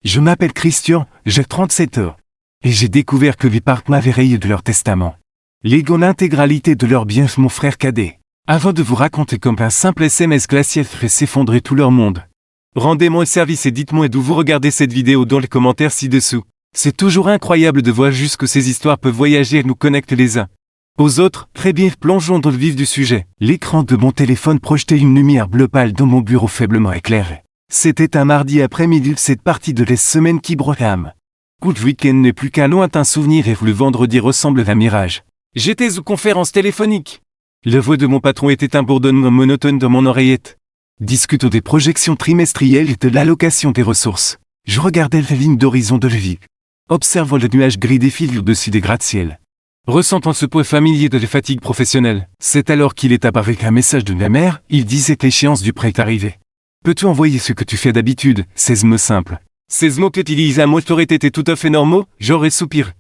Je m'appelle Christian, j'ai 37 ans. Et j'ai découvert que mes parents m'avaient rayé de leur testament. Léguant l'intégralité de leurs biens mon frère cadet. Avant de vous raconter comme un simple SMS glacial fait s'effondrer tout leur monde. Rendez-moi service et dites-moi d'où vous regardez cette vidéo dans les commentaires ci-dessous. C'est toujours incroyable de voir juste que ces histoires peuvent voyager et nous connecter les uns aux autres. Très bien, plongeons dans le vif du sujet. L'écran de mon téléphone projetait une lumière bleu pâle dans mon bureau faiblement éclairé. C'était un mardi après-midi de cette partie de la semaine qui brame. Good week-end n'est plus qu'un lointain souvenir et le vendredi ressemble à un mirage. J'étais aux conférences téléphoniques. La voix de mon patron était un bourdonnement monotone dans mon oreillette. Discutons des projections trimestrielles et de l'allocation des ressources. Je regardais la ligne d'horizon de la vie. Observant le nuage gris défiler au-dessus des gratte-ciel. Ressentant ce poids familier de la fatigue professionnelle, c'est alors qu'il est apparu un message de ma mère. Il disait que l'échéance du prêt est arrivée. Peux-tu envoyer ce que tu fais d'habitude, 16 mots simples. 16 mots qu'utilise un mot auraient été tout à fait normaux, j'aurais soupiré.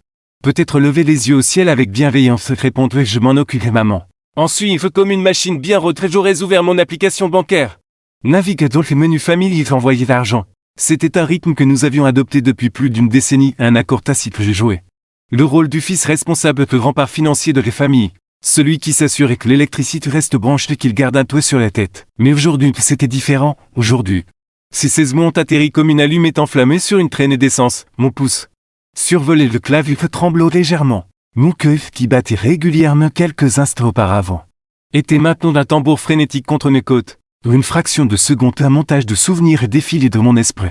Peut-être lever les yeux au ciel avec bienveillance, répondrai je m'en occuperai maman. Ensuite, comme une machine bien retraite, j'aurais ouvert mon application bancaire. Naviguer dans les menus familiers et envoyer l'argent. C'était un rythme que nous avions adopté depuis plus d'une décennie, un accord tacite que j'ai joué. Le rôle du fils responsable de grand-père financier de la famille. Celui qui s'assure que l'électricité reste branchée et qu'il garde un toit sur la tête. Mais aujourd'hui, c'était différent, aujourd'hui. Ces 16 mots ont atterri comme une allumette enflammée sur une traînée d'essence, mon pouce. Survolait le clavier tremblot légèrement. Mon cœur, qui battait régulièrement quelques instants auparavant, était maintenant d'un tambour frénétique contre mes côtes. Une fraction de seconde, un montage de souvenirs défilé de mon esprit.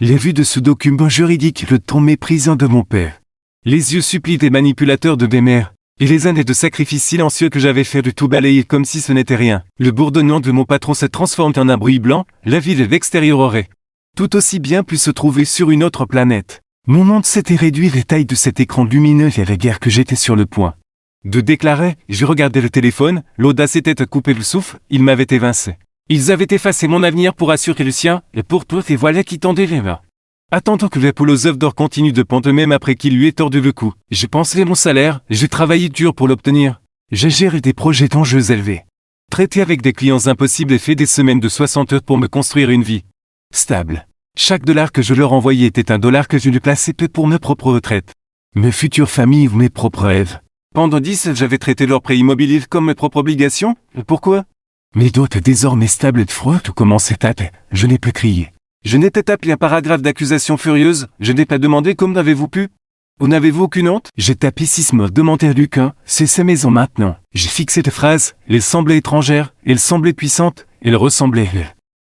Les vues de ce document juridique, le ton méprisant de mon père. Les yeux suppliés des manipulateurs de mes mères. Et les années de sacrifices silencieux que j'avais fait de tout balayer comme si ce n'était rien. Le bourdonnement de mon patron se transforme en un bruit blanc, la ville et l'extérieur auraient tout aussi bien pu se trouver sur une autre planète. Mon monde s'était réduit à la taille de cet écran lumineux et à la guerre que j'étais sur le point de déclarer. Je regardais le téléphone, l'audace était à couper le souffle, ils m'avaient évincé. Ils avaient effacé mon avenir pour assurer le sien, et pour toi et voilà qui tendaient les mains. Attendant que l'Apollo aux œuvres d'or continue de pendre même après qu'il lui ait tordu le cou. J'ai pensé à mon salaire, j'ai travaillé dur pour l'obtenir. J'ai géré des projets d'enjeux élevés. Traité avec des clients impossibles et fait des semaines de 60 heures pour me construire une vie stable. Chaque dollar que je leur envoyais était un dollar que je lui plaçais peu pour mes propres retraites. Mes futures familles ou mes propres rêves. Pendant 10, j'avais traité leurs prêts immobiliers comme mes propres obligations. Pourquoi? Mes doutes désormais stables de froid commençaient à je n'ai plus crié. Je n'étais appelé un paragraphe d'accusation furieuse, je n'ai pas demandé comme n'avez-vous pu? Ou n'avez-vous aucune honte? J'ai tapé 6 mots, demandé à Lucas, c'est sa maison maintenant. J'ai fixé des phrases, elles semblaient étrangères, elles semblaient puissantes, elles ressemblaient.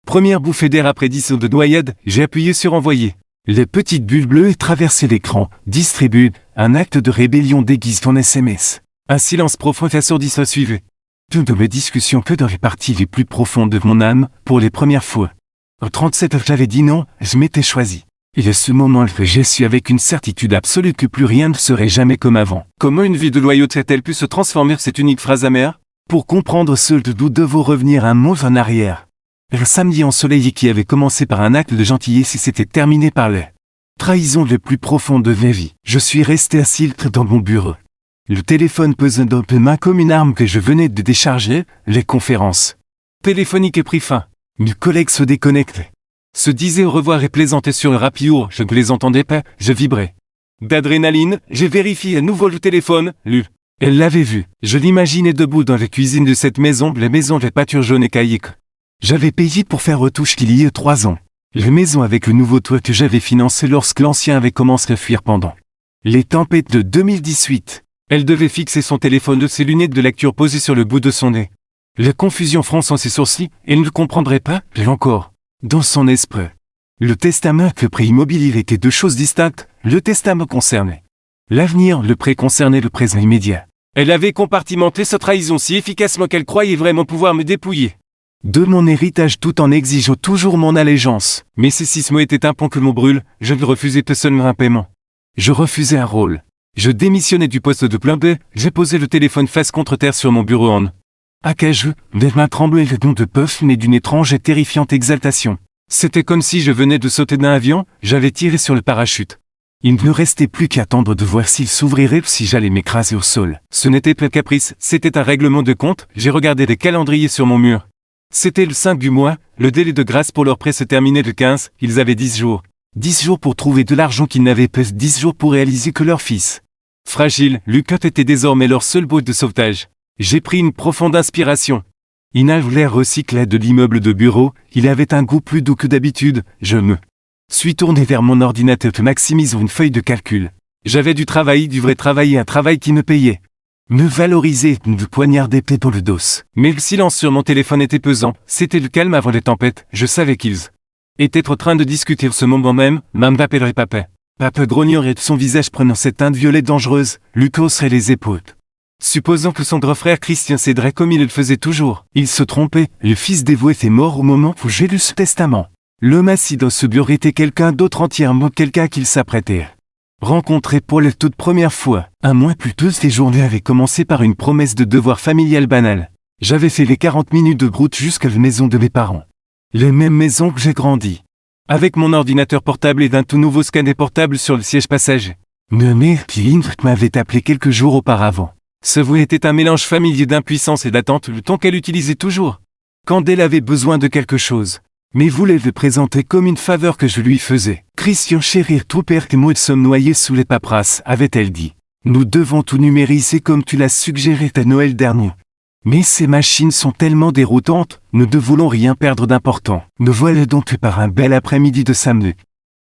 Première bouffée d'air après 10 secondes de noyade, j'ai appuyé sur envoyer. Les petites bulles bleues traversaient l'écran, distribuent, un acte de rébellion déguisé en SMS. Un silence profond et assourdissant suivait. Toutes mes discussions que dans les parties les plus profondes de mon âme, pour les premières fois. Au 37 j'avais dit non, je m'étais choisi. Et à ce moment j'ai su avec une certitude absolue que plus rien ne serait jamais comme avant. Comment une vie de loyauté a-t-elle pu se transformer cette unique phrase amère? Pour comprendre ce d'où devons revenir un mot en arrière. Le samedi ensoleillé qui avait commencé par un acte de gentillesse et s'était terminé par la trahison le plus profonde de ma vie. Je suis resté assis dans mon bureau. Le téléphone pesant dans mes mains comme une arme que je venais de décharger, les conférences téléphoniques et pris fin. Mes collègues se déconnectaient. Se disaient au revoir et plaisantaient sur le rapidour, je ne les entendais pas, je vibrais. D'adrénaline, j'ai vérifié à nouveau le téléphone, Elle l'avait vu, je l'imaginais debout dans la cuisine de cette maison, la maison de pâture jaune et caïque. J'avais payé pour faire retouche qu'il y a 3 ans. La maison avec le nouveau toit que j'avais financé lorsque l'ancien avait commencé à fuir pendant les tempêtes de 2018. Elle devait fixer son téléphone de ses lunettes de lecture posées sur le bout de son nez. La confusion fronçant ses sourcils, elle ne comprendrait pas, et encore, dans son esprit. Le testament et le prêt immobilier étaient 2 choses distinctes, le testament concernait l'avenir, le prêt concernait le présent immédiat. Elle avait compartimenté sa trahison si efficacement qu'elle croyait vraiment pouvoir me dépouiller de mon héritage tout en exigeant toujours mon allégeance. Mais ces 6 mots étaient un pont que l'on brûle, je ne refusais que seulement un paiement. Je refusais un rôle. Je démissionnais du poste de plein B, j'ai posé le téléphone face contre terre sur mon bureau en acageux, mes mains tremblaient le don de puff mais d'une étrange et terrifiante exaltation. C'était comme si je venais de sauter d'un avion, j'avais tiré sur le parachute. Il ne me restait plus qu'à attendre de voir s'il s'ouvrirait ou si j'allais m'écraser au sol. Ce n'était pas caprice, c'était un règlement de compte, j'ai regardé des calendriers sur mon mur. C'était le 5 du mois, le délai de grâce pour leur prêt se terminait le 15, ils avaient 10 jours. 10 jours pour trouver de l'argent qu'ils n'avaient pas, 10 jours pour réaliser que leur fils, fragile, Lucas était désormais leur seul bout de sauvetage. J'ai pris une profonde inspiration. Il avait l'air recyclé de l'immeuble de bureau, il avait un goût plus doux que d'habitude, je me suis tourné vers mon ordinateur pour maximiser une feuille de calcul. J'avais du vrai travail et un travail qui me payait. Me valoriser, me poignarder dans le dos. Mais le silence sur mon téléphone était pesant, c'était le calme avant les tempêtes, je savais qu'ils étaient en train de discuter en ce moment même, maman m'appellerait papa. Papa grognerait de son visage prenant cette teinte violette dangereuse, Lucas hausserait les épaules. Supposons que son grand frère Christian céderait comme il le faisait toujours. Il se trompait, le fils dévoué était mort au moment où j'ai lu ce testament. L'homme assis dans ce bureau était quelqu'un d'autre entièrement, quelqu'un qu'il s'apprêtait à rencontrer pour la toute première fois. Un mois plus tôt, ces journées avaient commencé par une promesse de devoir familial banal. J'avais fait les 40 minutes de route jusqu'à la maison de mes parents. Les mêmes maisons que j'ai grandi. Avec mon ordinateur portable et d'un tout nouveau scanner portable sur le siège passager. Ma mère, qui m'avait appelé quelques jours auparavant. Ce voix était un mélange familier d'impuissance et d'attente, le ton qu'elle utilisait toujours. Quand elle avait besoin de quelque chose. Mais voulait le présenter comme une faveur que je lui faisais. Christian chérir tout père que moi sommes noyés sous les paperasses, avait-elle dit. Nous devons tout numériser comme tu l'as suggéré à Noël dernier. Mais ces machines sont tellement déroutantes, nous ne voulons rien perdre d'important. Nous voilà donc par un bel après-midi de samedi.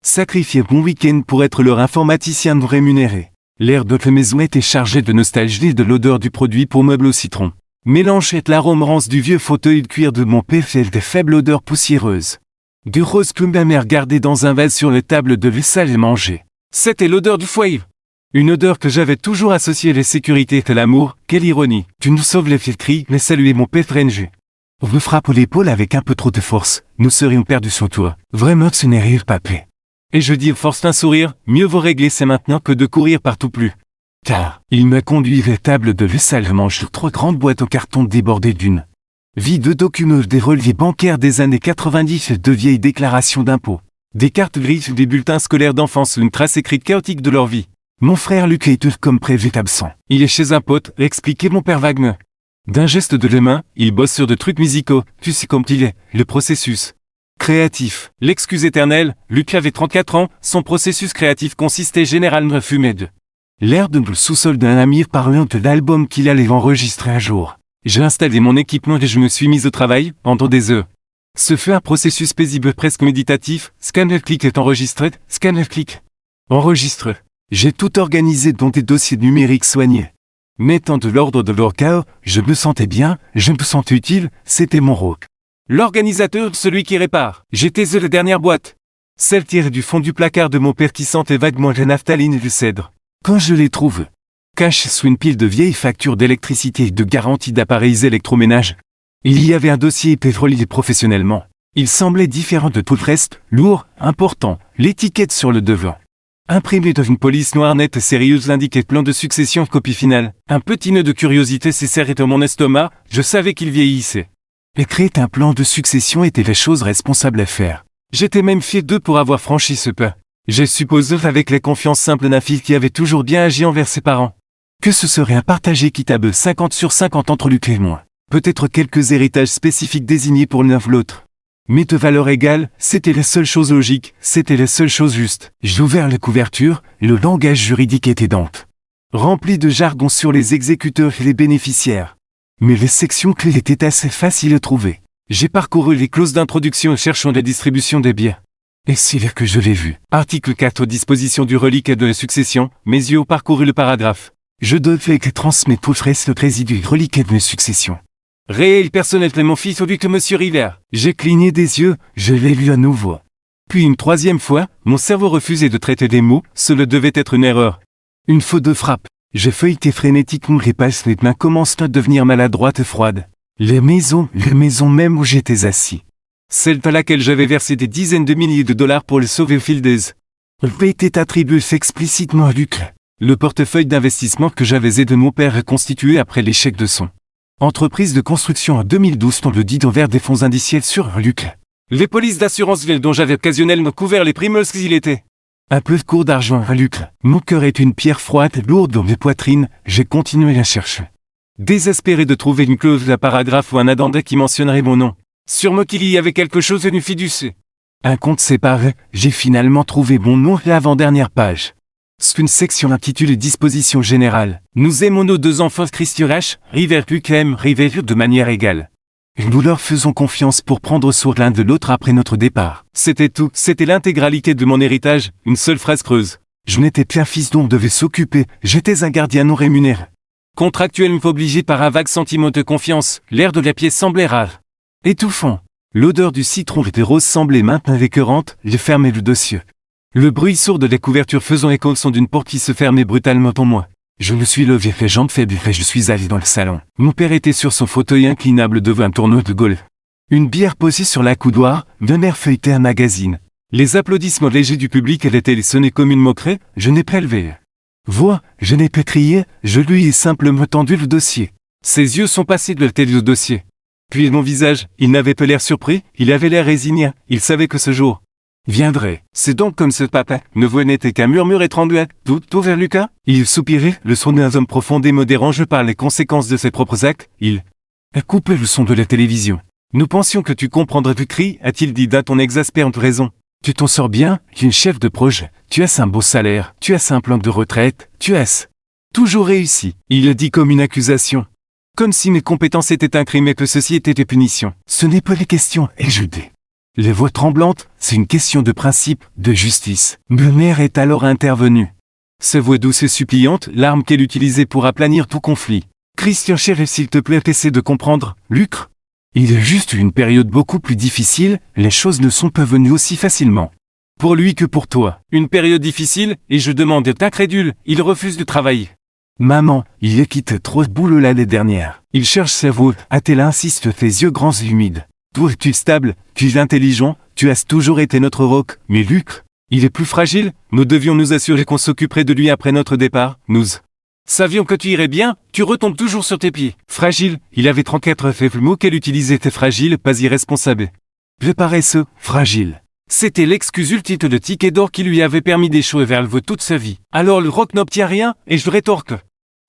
Sacrifier mon week-end pour être leur informaticien nous rémunérer. L'air de la maison était chargé de nostalgie et de l'odeur du produit pour meubles au citron. Mélangeait l'arôme rance du vieux fauteuil de cuir de mon père et des faibles odeurs poussiéreuses. Du rose que ma mère gardait dans un vase sur les tables de vaisselle et mangeait. C'était l'odeur du foyer. Une odeur que j'avais toujours associée à la sécurité et à l'amour, quelle ironie. Tu nous sauves les cris, mais saluer mon père French. On me frappe l'épaule avec un peu trop de force, nous serions perdus sans toi. Vraiment ce n'est rien, papé. Et je dis force d'un sourire, mieux vaut régler c'est maintenant que de courir partout plus. Car, il m'a conduit vers la table de vaisselle mange sur 3 grandes boîtes en carton débordées d'une vie de documents, des relevés bancaires des années 90 et de vieilles déclarations d'impôts. Des cartes grises, des bulletins scolaires d'enfance, une trace écrite chaotique de leur vie. Mon frère Luc est comme prévu absent. Il est chez un pote, expliquait mon père vaguement. D'un geste de la main, il bosse sur de trucs musicaux, tu sais comme il est, le processus créatif. L'excuse éternelle, Luc avait 34 ans, son processus créatif consistait généralement à fumer de l'air de le sous-sol d'un ami parlant de l'album qu'il allait enregistrer un jour. J'ai installé mon équipement et je me suis mis au travail, pendant des heures. Ce fut un processus paisible presque méditatif, scanner-click est enregistré, scanner-click. Enregistre. J'ai tout organisé dont des dossiers numériques soignés. Mettant de l'ordre de leur chaos, je me sentais bien, je me sentais utile, c'était mon rôle. L'organisateur, celui qui répare. J'étais la dernière boîte. Celle tirée du fond du placard de mon père qui sentait vaguement la naphtaline et le cèdre. Quand je les trouve, cache sous une pile de vieilles factures d'électricité et de garantie d'appareils électroménages. Il y avait un dossier relié professionnellement. Il semblait différent de tout le reste, lourd, important, l'étiquette sur le devant. Imprimé dans une police noire nette et sérieuse l'indiquait plan de succession copie finale. Un petit nœud de curiosité s'est serré dans mon estomac, je savais qu'il vieillissait. Écrire un plan de succession était la chose responsable à faire. J'étais même fier d'eux pour avoir franchi ce pas. Je suppose avec la confiance simple d'un fils qui avait toujours bien agi envers ses parents. Que ce serait un partage équitable 50/50 entre Luc et moi. Peut-être quelques héritages spécifiques désignés pour l'un ou l'autre. Mais de valeur égale, c'était la seule chose logique, c'était la seule chose juste. J'ouvert la couverture, le langage juridique était dense. Rempli de jargon sur les exécuteurs et les bénéficiaires. Mais les sections clés étaient assez faciles à trouver. J'ai parcouru les clauses d'introduction cherchant la distribution des biens. Et c'est là que je l'ai vu. Article 4 disposition du reliquat de la succession, mes yeux ont parcouru le paragraphe. Je devais que transmettre tout le résidu du reliquat de la succession. Réel personnel de mon fils au lieu que monsieur River. J'ai cligné des yeux, je l'ai lu à nouveau. Puis une troisième fois, mon cerveau refusait de traiter des mots, cela devait être une erreur. Une faute de frappe. J'ai feuilleté frénétiquement les pages, mes mains commencent à devenir maladroites et froides. Les maisons même où j'étais assis. Celle à laquelle j'avais versé des dizaines de milliers de dollars pour le sauver au fil des était attribué explicitement à Luc. Le portefeuille d'investissement que j'avais aidé mon père à constituer après l'échec de son entreprise de construction en 2012 dans le dit envers des fonds indiciels sur Luc. Les polices d'assurance dont j'avais occasionnellement couvert les primes qu'il était. Un peu de cours d'argent à Luc. Mon cœur est une pierre froide lourde dans mes poitrines, j'ai continué à chercher. Désespéré de trouver une clause d'un paragraphe ou un addenda qui mentionnerait mon nom. Sûrement qu'il y avait quelque chose de fiducieux. Un compte séparé, j'ai finalement trouvé mon nom à l'avant-dernière page. C'est une section intitulée Dispositions générales. Nous aimons nos deux enfants Christian H. River QKM River de manière égale. Nous leur faisons confiance pour prendre soin l'un de l'autre après notre départ. C'était tout, c'était l'intégralité de mon héritage, une seule phrase creuse. Je n'étais qu'un fils dont on devait s'occuper, j'étais un gardien non rémunéré. Contractuellement obligé par un vague sentiment de confiance, l'air de la pièce semblait rare. Étouffant. L'odeur du citron et des roses semblait maintenant écœurante, j'ai fermé le dossier. Le bruit sourd de la couverture faisant écho au son d'une porte qui se fermait brutalement en moi. Je me suis levé, fait jambes faibles et je suis allé dans le salon. Mon père était sur son fauteuil inclinable devant un tournoi de golf. Une bière posée sur l'accoudoir, ma mère feuilletait un magazine. Les applaudissements légers du public allaient sonner comme une moquerie, je n'ai pas levé voix, je n'ai pas crié, je lui ai simplement tendu le dossier. Ses yeux sont passés de la tête au dossier. Puis mon visage, il n'avait pas l'air surpris, il avait l'air résigné, il savait que ce jour viendrait. C'est donc comme ce papa, ne voix n'était qu'un murmure étranglé, tout vers Lucas. Il soupirait, le son d'un homme profondément dérangé par les conséquences de ses propres actes, il a coupé le son de la télévision. Nous pensions que tu comprendrais du cri, a-t-il dit d'un ton exaspérant raison. Tu t'en sors bien, tu es une chef de projet, tu as un beau salaire, tu as un plan de retraite, tu as toujours réussi. Il le dit comme une accusation. Comme si mes compétences étaient un crime et que ceci était des punitions. Ce n'est pas les questions, et je dis. Les voix tremblantes, c'est une question de principe, de justice. Ma mère est alors intervenue. Sa voix douce et suppliante, l'arme qu'elle utilisait pour aplanir tout conflit. Christian chéri, s'il te plaît, essaie de comprendre, Lucre. Il y a juste eu une période beaucoup plus difficile, les choses ne sont pas venues aussi facilement. Pour lui que pour toi. Une période difficile, et je demande est incrédule, il refuse de travailler. Maman, il a quitté trop de boulot l'année dernière. Il cherche sa voix, a-t-elle insiste, tes yeux grands et humides. Toi, tu es stable, tu es intelligent, tu as toujours été notre roc, mais Lucre, il est plus fragile, nous devions nous assurer qu'on s'occuperait de lui après notre départ, nous savions que tu irais bien, tu retombes toujours sur tes pieds. Fragile, il avait 34 faits, le mot qu'elle utilisait était fragile, pas irresponsable. Je paresseux, fragile. C'était l'excuse ultime de ticket d'or qui lui avait permis d'échouer vers le veau toute sa vie. Alors le roc n'obtient rien, et je rétorque.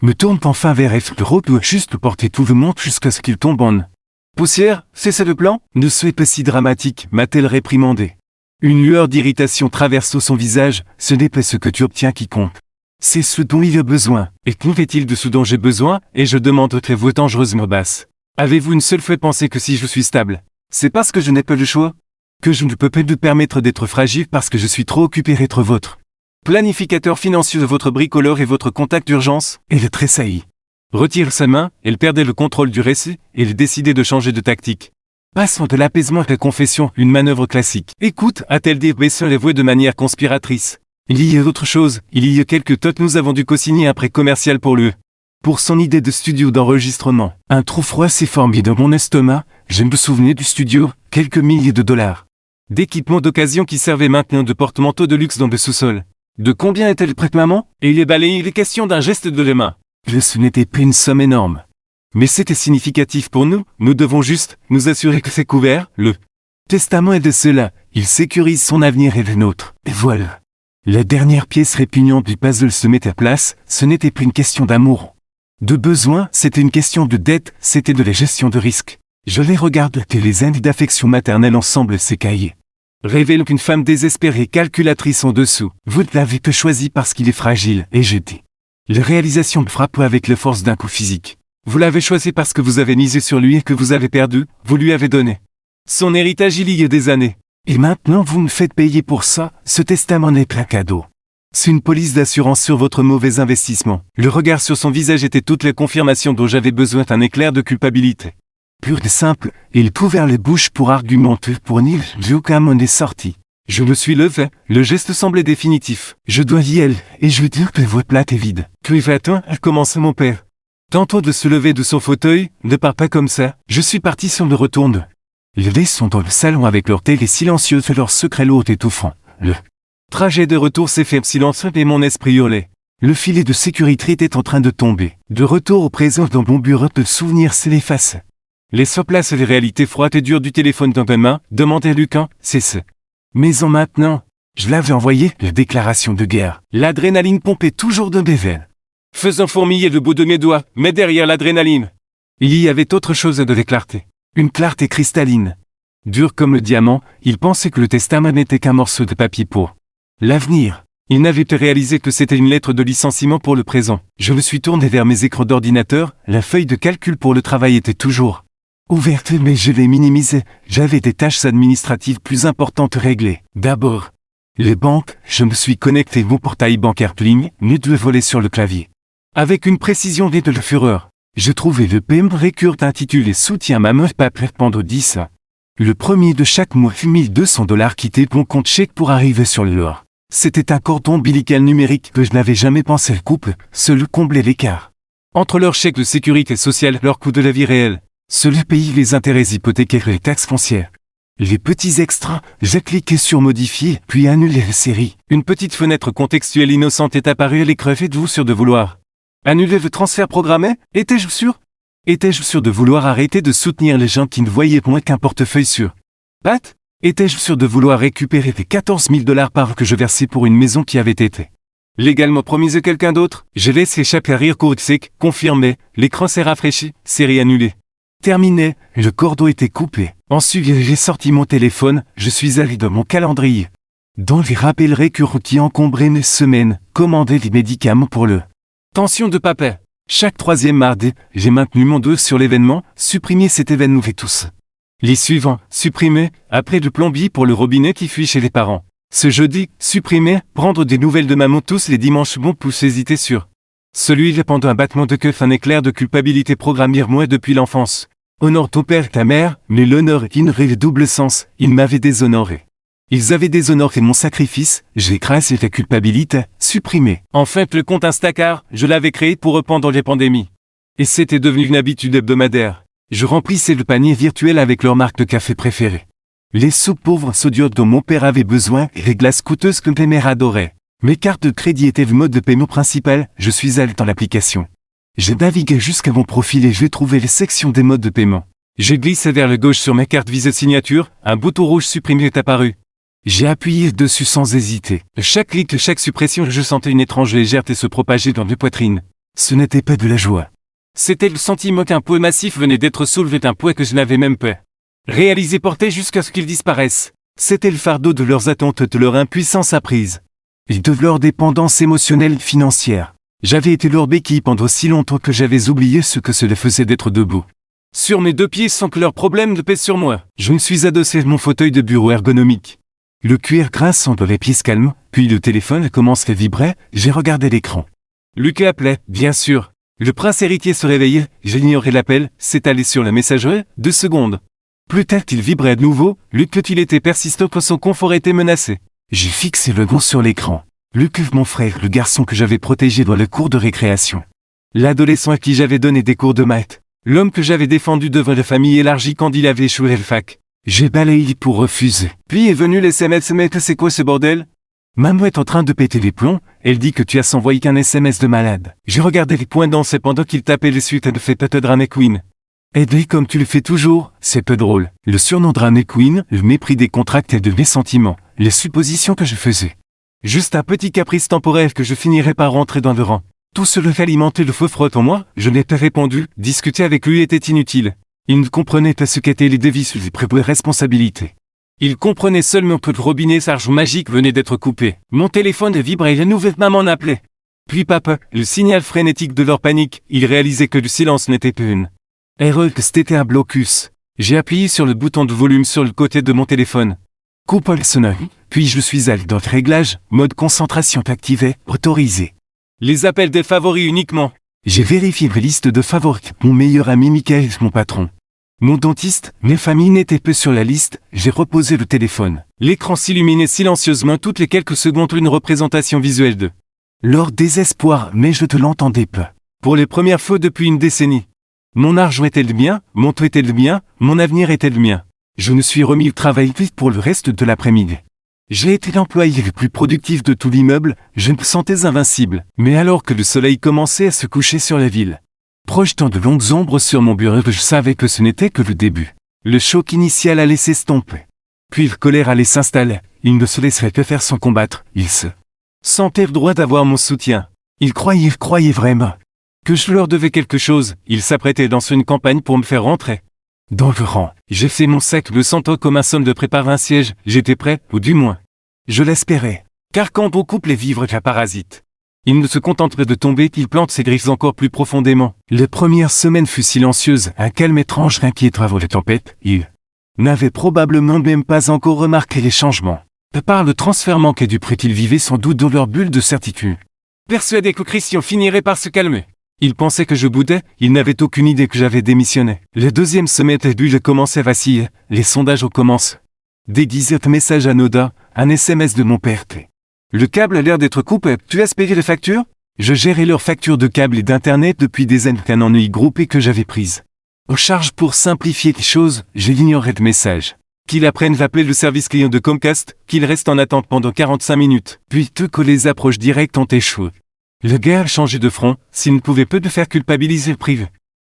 Me tourne enfin vers F. Le roc doit juste porter tout le monde jusqu'à ce qu'il tombe en poussière, c'est ça le plan? Ne soyez pas si dramatique, m'a-t-elle réprimandé. Une lueur d'irritation traverse son visage, ce n'est pas ce que tu obtiens qui compte. C'est ce dont il a besoin. Et qu'en fait-il de ce dont j'ai besoin? Et je demande votre voix dangereusement basse. Avez-vous une seule fois pensé que si je suis stable, c'est parce que je n'ai pas le choix? Que je ne peux pas me permettre d'être fragile parce que je suis trop occupé à être votre planificateur financier de votre bricoleur et votre contact d'urgence? Elle tressaillit. Retire sa main, elle perdait le contrôle du récit, et elle décidait de changer de tactique. Passons de l'apaisement à la confession, une manœuvre classique. Écoute, a-t-elle dit baissant les voix de manière conspiratrice. Il y a autre chose, il y a quelques totes nous avons dû co-signer un prêt commercial pour lui. Pour son idée de studio d'enregistrement. Un trou froid s'est formé dans mon estomac, je me souvenais du studio, quelques milliers de dollars. D'équipements d'occasion qui servaient maintenant de porte-manteau de luxe dans le sous-sol. De combien est-elle prête, maman? Et il est balayé, il est question d'un geste de la main. Ce n'était pas une somme énorme. Mais c'était significatif pour nous, nous devons juste nous assurer que c'est couvert, le testament est de cela, il sécurise son avenir et le nôtre. Et voilà. La dernière pièce répugnante du puzzle se met à place, ce n'était plus une question d'amour. De besoin, c'était une question de dette, c'était de la gestion de risque. Je les regarde et les indices d'affection maternelle ensemble s'écailler. Révèle qu'une femme désespérée calculatrice en dessous. Vous ne l'avez que choisi parce qu'il est fragile, et je dis. La réalisation me frappe avec la force d'un coup physique. Vous l'avez choisi parce que vous avez misé sur lui et que vous avez perdu, vous lui avez donné son héritage il y a des années. Et maintenant vous me faites payer pour ça, ce testament n'est pas un cadeau. C'est une police d'assurance sur votre mauvais investissement. Le regard sur son visage était toute la confirmation dont j'avais besoin d'un éclair de culpabilité. Pur et simple, il ouvert les bouches pour argumenter pour Neil, aucun mot n'est sorti. Je me suis levé, le geste semblait définitif. Je dois y aller, et je veux dire que la voix plate est vide. Que va-t-on? Commence mon père. Tantôt de se lever de son fauteuil, ne pars pas comme ça, je suis parti sur le retourne. Les lits sont dans le salon avec leur télé silencieuse et leur secret lourd étouffant. Le trajet de retour s'est fait silencieux et mon esprit hurlait. Le filet de sécurité était en train de tomber. De retour au présent dans mon bureau, de souvenirs s'effacent. Les surplaces et les réalités froides et dures du téléphone dans ma main, demandait Lucas, c'est ce. Mais en maintenant, je l'avais envoyé, la déclaration de guerre. L'adrénaline pompait toujours de mes veines. Faisant fourmiller le bout de mes doigts, mais derrière l'adrénaline, il y avait autre chose de la clarté. Une clarté cristalline. Dur comme le diamant, il pensait que le testament n'était qu'un morceau de papier pour l'avenir. Il n'avait pas réalisé que c'était une lettre de licenciement pour le présent. Je me suis tourné vers mes écrans d'ordinateur, la feuille de calcul pour le travail était toujours ouverte, mais je l'ai minimisée. J'avais des tâches administratives plus importantes réglées. D'abord, les banques, je me suis connecté mon portail bancaire Pling, mieux de le voler sur le clavier. Avec une précision née de la fureur, je trouvais le paiement récurrent intitulé Soutien ma meuf pas pendant 10. Le premier de chaque mois fut $1200 quitté mon compte chèque pour arriver sur le leur. C'était un cordon ombilical numérique que je n'avais jamais pensé couper, seul comblait l'écart. Entre leurs chèques de sécurité sociale, leur coût de la vie réelle, seul paye les intérêts hypothécaires et les taxes foncières. Les petits extras, j'ai cliqué sur modifier, puis annuler la série. Une petite fenêtre contextuelle innocente est apparue à l'écran. Êtes-vous sûr de vouloir annuler le transfert programmé? Étais-je sûr? Étais-je sûr de vouloir arrêter de soutenir les gens qui ne voyaient moins qu'un portefeuille sur pattes? Étais-je sûr de vouloir récupérer les $14 000 par an que je versais pour une maison qui avait été légalement promise à quelqu'un d'autre? J'ai laissé échapper à rire court sec, confirmé, l'écran s'est rafraîchi, série annulée. Terminé, le cordon était coupé. Ensuite j'ai sorti mon téléphone, je suis allé dans mon calendrier. Dans les rappels récurrents qui encombraient mes semaines, commander des médicaments pour le tension de papa. Chaque 3e mardi, j'ai maintenu mon dos sur l'événement, supprimer cet événement fait tous. Les suivants, supprimer, après le plombier pour le robinet qui fuit chez les parents. Ce jeudi, supprimer, prendre des nouvelles de maman tous les dimanches bon pouce hésiter sur. Celui-là pendant un battement de cœur un éclair de culpabilité programmé moi depuis l'enfance. Honore ton père ta mère, mais l'honneur ignorait le double sens, ils m'avaient déshonoré. Ils avaient déshonoré mon sacrifice, j'ai écrasé la culpabilité, supprimé. En fait le compte Instacart, je l'avais créé pour répondre les pandémies. Et c'était devenu une habitude hebdomadaire. Je remplissais le panier virtuel avec leur marque de café préférée. Les soupes pauvres sodiques dont mon père avait besoin et les glaces coûteuses que mes mères adoraient. Mes cartes de crédit étaient le mode de paiement principal, je suis allé dans l'application. J'ai navigué jusqu'à mon profil et j'ai trouvé les sections des modes de paiement. J'ai glissé vers le gauche sur ma carte Visa signature, un bouton rouge supprimé est apparu. J'ai appuyé dessus sans hésiter. Chaque clic, chaque suppression, je sentais une étrange légèreté se propager dans mes poitrines. Ce n'était pas de la joie. C'était le sentiment qu'un poids massif venait d'être soulevé d'un poids que je n'avais même pas réalisé porter jusqu'à ce qu'il disparaisse. C'était le fardeau de leurs attentes, de leur impuissance apprise. Et de leur dépendance émotionnelle et financière. J'avais été leur béquille pendant si longtemps que j'avais oublié ce que cela faisait d'être debout. Sur mes 2 pieds sans que leurs problèmes ne pèsent sur moi. Je me suis adossé à mon fauteuil de bureau ergonomique. Le cuir grinçant dans les pieds se calme, puis le téléphone commence à vibrer, j'ai regardé l'écran. Lucas appelait, bien sûr. Le prince héritier se réveillait, j'ignorais l'appel, s'est allé sur la messagerie, 2 secondes. Plus tard il vibrait de nouveau, Luc qu'il était persistant quand son confort était menacé. J'ai fixé le gant sur l'écran. Luc, mon frère, le garçon que j'avais protégé dans le cours de récréation. L'adolescent à qui j'avais donné des cours de maths. L'homme que j'avais défendu devant la famille élargie quand il avait échoué à la fac. J'ai balayé pour refuser. Puis est venu l'SMS, mais c'est quoi ce bordel? Maman est en train de péter les plombs, elle dit que tu as envoyé qu'un SMS de malade. J'ai regardé les points dansés pendant qu'il tapait les suites de fait Drama Queen. Aidé comme tu le fais toujours, c'est peu drôle. Le surnom Drama Queen, le mépris des contracts et de mes sentiments, les suppositions que je faisais. Juste un petit caprice temporaire que je finirais par rentrer dans le rang. Tout cela alimentait le faux frotte en moi, je n'ai pas répondu, discuter avec lui était inutile. Il ne comprenait pas ce qu'étaient les devises et les responsabilités. Il comprenait seulement que le robinet sarge magique venait d'être coupé. Mon téléphone vibrait et la nouvelle maman appelait. Puis papa, le signal frénétique de leur panique, il réalisait que le silence n'était pas une erreur, que c'était un blocus. J'ai appuyé sur le bouton de volume sur le côté de mon téléphone. Coupe le sonore, puis je suis allé dans le réglage, mode concentration activé, autorisé. Les appels des favoris uniquement. J'ai vérifié ma liste de favoris, mon meilleur ami Michael, mon patron. Mon dentiste, mes familles n'étaient peu sur la liste, j'ai reposé le téléphone. L'écran s'illuminait silencieusement toutes les quelques secondes une représentation visuelle de leur désespoir, mais je ne l'entendais pas. Pour les premières fois depuis une décennie. Mon argent était le mien, mon toit était le mien, mon avenir était le mien. Je me suis remis au travail vite pour le reste de l'après-midi. J'ai été l'employé le plus productif de tout l'immeuble, je me sentais invincible. Mais alors que le soleil commençait à se coucher sur la ville, projetant de longues ombres sur mon bureau, je savais que ce n'était que le début. Le choc initial allait s'estomper. Puis la colère allait s'installer, il ne se laisserait que faire sans combattre, il se sentait le droit d'avoir mon soutien. Ils croyaient vraiment que je leur devais quelque chose, ils s'apprêtaient dans une campagne pour me faire rentrer. Dans le rang, j'ai fait mon sac me sentant comme un somme de préparer un siège, j'étais prêt, ou du moins. Je l'espérais. Car quand on coupe les vivres qu'un parasite, il ne se contente pas de tomber qu'il plante ses griffes encore plus profondément. Les premières semaines fut silencieuse, un calme étrange inquiétant avant les tempêtes, il n'avait probablement même pas encore remarqué les changements. Par le transfèrement qu'est du pré qu'il vivait sans doute dans leur bulle de certitude. Persuadé que Christian finirait par se calmer. Il pensait que je boudais, il n'avait aucune idée que j'avais démissionné. Le deuxième semestre début, je commençais à vaciller, les sondages commencent. Des dizaines de messages anodins, un SMS de mon père. Le câble a l'air d'être coupé, tu as payé les factures? Je gérais leurs factures de câble et d'internet depuis des années qu'un ennui groupé que j'avais prise. Aux charges pour simplifier les choses, je l'ignorais de messages. Qu'il apprenne d'appeler le service client de Comcast, qu'il reste en attente pendant 45 minutes, puis que les approches directes ont échoué. Le gars a changé de front, s'il ne pouvait peu de faire culpabiliser le privé.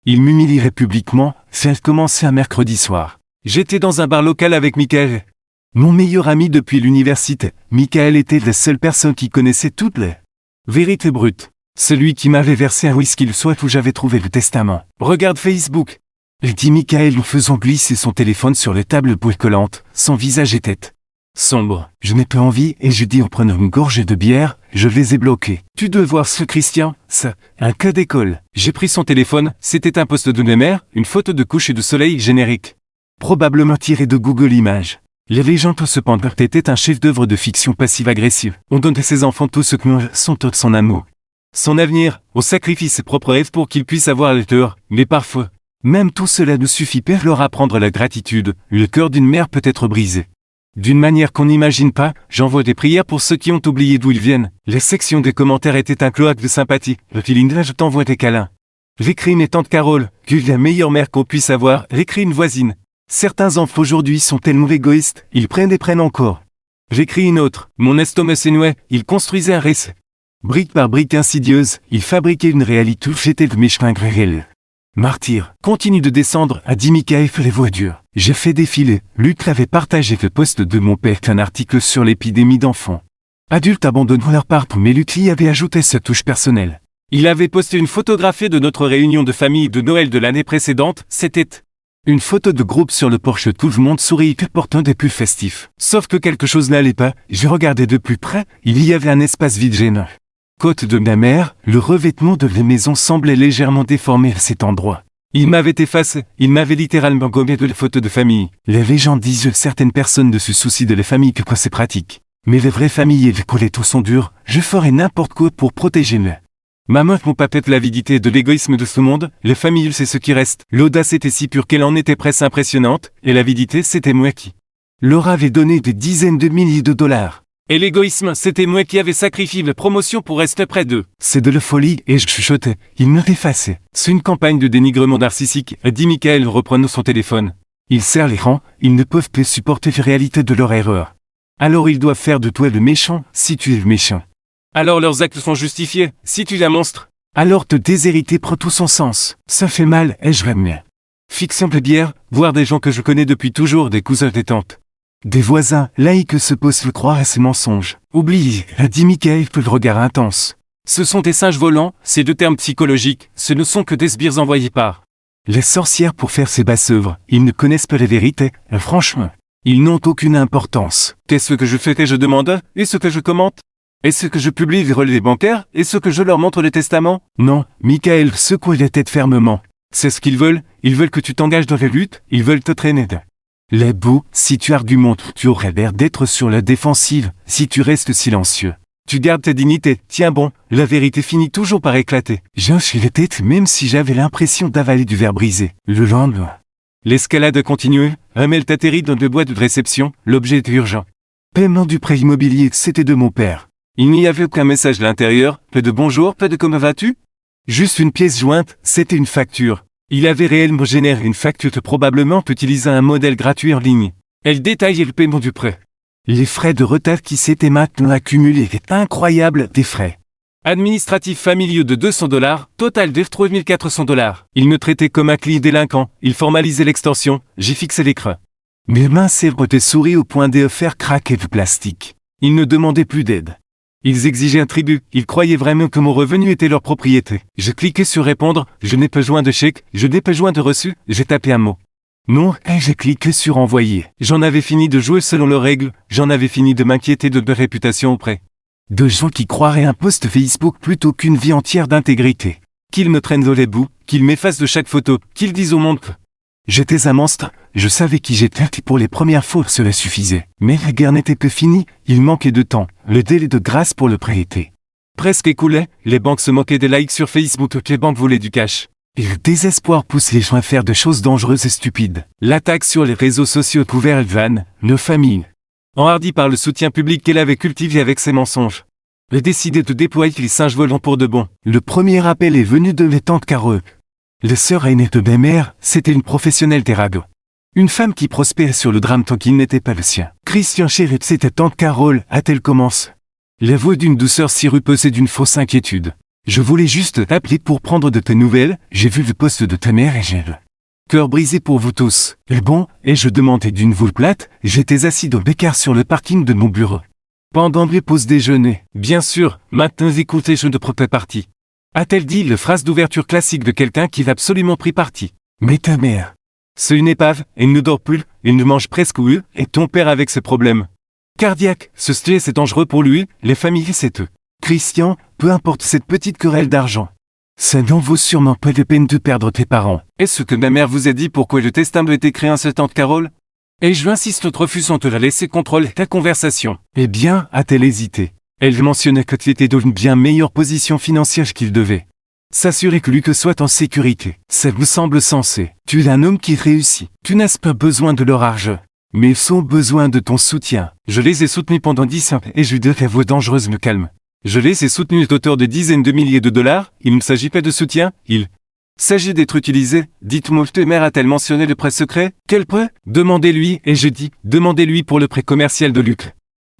Il m'humilierait publiquement, ça a commencé un mercredi soir. J'étais dans un bar local avec Michael. Mon meilleur ami depuis l'université, Michael était la seule personne qui connaissait toutes les vérités brutes. Celui qui m'avait versé un whisky le soir où j'avais trouvé le testament. Regarde Facebook. Dit Michael en faisant glisser son téléphone sur les tables brûlantes, son visage était sombre. Je n'ai pas envie et je dis en prenant une gorgée de bière, je les ai bloqués. Tu dois voir ce Christian, ça, un cas d'école. J'ai pris son téléphone, c'était un post de mère, une photo de coucher de soleil générique. Probablement tiré de Google Images. Les légendes cependant était un chef-d'œuvre de fiction passive-agressive. On donne à ses enfants tout ce que sont tous son amour. Son avenir, on sacrifie ses propres rêves pour qu'ils puissent avoir le cœur, mais parfois, même tout cela ne suffit pas à leur apprendre la gratitude, le cœur d'une mère peut être brisé. D'une manière qu'on n'imagine pas, j'envoie des prières pour ceux qui ont oublié d'où ils viennent. Les sections des commentaires étaient un cloaque de sympathie. Le feeling là, je t'envoie des câlins. J'écris une tante Carole, que la meilleure mère qu'on puisse avoir, j'écris une voisine. Certains enfants aujourd'hui sont tellement égoïstes, ils prennent et prennent encore. J'écris une autre, mon estomac s'énouait, il construisait un récit. Brique par brique insidieuse, il fabriquait une réalité où j'étais le méchant réel. Martyr, continue de descendre, a dit Michael les voix dures. J'ai fait défiler, Luc avait partagé le post de mon père qu'un article sur l'épidémie d'enfants. Adultes abandonnent leur part, mais Luc y avait ajouté sa touche personnelle. Il avait posté une photographie de notre réunion de famille de Noël de l'année précédente, c'était une photo de groupe sur le porche, tout le monde sourit portant des pulls festifs. Sauf que quelque chose n'allait pas, j'ai regardé de plus près, il y avait un espace vide gênant. Côte de ma mère, le revêtement de la maison semblait légèrement déformé à cet endroit. Il m'avait effacé, il m'avait littéralement gommé de la photo de famille. Les légendes disent que certaines personnes ne se soucient de la famille que quand c'est pratique. Mais les vraies familles et les collettos sont durs, je ferai n'importe quoi pour protéger le. Maman, mon papette, l'avidité de l'égoïsme de ce monde, le familier c'est ce qui reste. L'audace était si pure qu'elle en était presque impressionnante, et l'avidité c'était moi qui leur avait donné des dizaines de milliers de dollars. Et l'égoïsme, c'était moi qui avais sacrifié la promotion pour rester près d'eux. C'est de la folie, et je chuchotais. Il me effaçait. C'est une campagne de dénigrement narcissique, a dit Michael reprenant son téléphone. Ils serrent les rangs, ils ne peuvent plus supporter la réalité de leur erreur. Alors ils doivent faire de toi le méchant, si tu es le méchant. Alors leurs actes sont justifiés, si tu es un monstre. Alors te déshériter prend tout son sens. Ça fait mal, et je l'aime bien. Fiction de bière, voir des gens que je connais depuis toujours, des cousins des tantes. Des voisins, laïcs se posent le croire à ces mensonges. Oublie, a dit Michael le regard intense. Ce sont des singes volants, ces deux termes psychologiques, ce ne sont que des sbires envoyés par les sorcières pour faire ces basses œuvres. Ils ne connaissent pas la vérité, franchement. Ils n'ont aucune importance. Qu'est-ce que je fais que je demande? Est-ce que je commente? Est-ce que je publie les relais bancaires? Est-ce que je leur montre les testaments? Non, Michael secoue la tête fermement. C'est ce qu'ils veulent que tu t'engages dans la lutte, ils veulent te traîner. Les bouts, si tu argumentes, tu aurais l'air d'être sur la défensive, si tu restes silencieux. Tu gardes ta dignité, tiens bon, la vérité finit toujours par éclater. J'enfile la tête même si j'avais l'impression d'avaler du verre brisé. Le lendemain. L'escalade a continué, Hamel atterrit dans le bois de réception, l'objet était urgent. Paiement du prêt immobilier, c'était de mon père. Il n'y avait aucun message à l'intérieur, pas de bonjour, pas de comment vas-tu? Juste une pièce jointe, c'était une facture. Il avait réellement généré une facture probablement utilisant un modèle gratuit en ligne. Elle détaillait le paiement du prêt. Les frais de retard qui s'étaient maintenant accumulés étaient incroyables, des frais administratifs familiaux de $200, total de $3 400. Il me traitait comme un client délinquant, il formalisait l'extension, j'ai fixé l'écran. Mes mains serrent des souris au point de faire craquer le plastique. Ils ne demandaient plus d'aide. Ils exigeaient un tribut, ils croyaient vraiment que mon revenu était leur propriété. Je cliquais sur répondre, je n'ai pas besoin de chèque, je n'ai pas besoin de reçu, j'ai tapé un mot. Non, et j'ai cliqué sur envoyer. J'en avais fini de jouer selon leurs règles, j'en avais fini de m'inquiéter de ma réputation auprès de gens qui croiraient un post Facebook plutôt qu'une vie entière d'intégrité. Qu'ils me prennent dans les bouts, qu'ils m'effacent de chaque photo, qu'ils disent au monde que j'étais un monstre, je savais qui j'étais et pour les premières fois cela suffisait. Mais la guerre n'était que finie, il manquait de temps, le délai de grâce pour le prêt était presque écoulé, les banques se moquaient des likes sur Facebook, toutes les banques voulaient du cash. Et le désespoir pousse les gens à faire de choses dangereuses et stupides. L'attaque sur les réseaux sociaux couvert le van, nos familles. Enhardie par le soutien public qu'elle avait cultivé avec ses mensonges. Elle a décidé de déployer les singes volants pour de bon. Le premier appel est venu de mes tantes Carole. La sœur aînée de ma mère, c'était une professionnelle terrago. Une femme qui prospérait sur le drame tant qu'il n'était pas le sien. Christian chéri, c'était tante Carole, a-t-elle commencé. La voix d'une douceur sirupeuse et d'une fausse inquiétude. Je voulais juste t'appeler pour prendre de tes nouvelles, j'ai vu le poste de ta mère et j'ai le cœur brisé pour vous tous. Et bon, et je demandais d'une voix plate, j'étais assis au bécard sur le parking de mon bureau. Pendant les pauses déjeuner, bien sûr, maintenant écoutez, je ne prends pas parti. A-t-elle dit le phrase d'ouverture classique de quelqu'un qui a absolument pris parti. Mais ta mère, c'est une épave, elle ne dort plus, elle ne mange presque plus, et ton père avec ses problèmes cardiaques, ce stress est dangereux pour lui, les familles c'est eux. Christian, peu importe cette petite querelle d'argent. Ça n'en vaut sûrement pas la peine de perdre tes parents. Est-ce que ma mère vous a dit pourquoi le testament a été créé en cette tante Carole? Et je insiste, notre refusant de la laisser contrôler ta conversation. Eh bien, a-t-elle hésité? Elle mentionnait que tu étais dans une bien meilleure position financière qu'il devait s'assurer que Luc soit en sécurité. Ça me semble sensé. Tu es un homme qui réussit. Tu n'as pas besoin de leur argent. Mais ils ont besoin de ton soutien. Je les ai soutenus pendant 10 ans et je de ta voix dangereuse me calme. Je les ai soutenus à hauteur de dizaines de milliers de dollars, il ne s'agit pas de soutien, il s'agit d'être utilisé. Dites-moi, ta mère a-t-elle mentionné le prêt secret? Quel prêt? Demandez-lui, et je dis, demandez-lui pour le prêt commercial de Luc.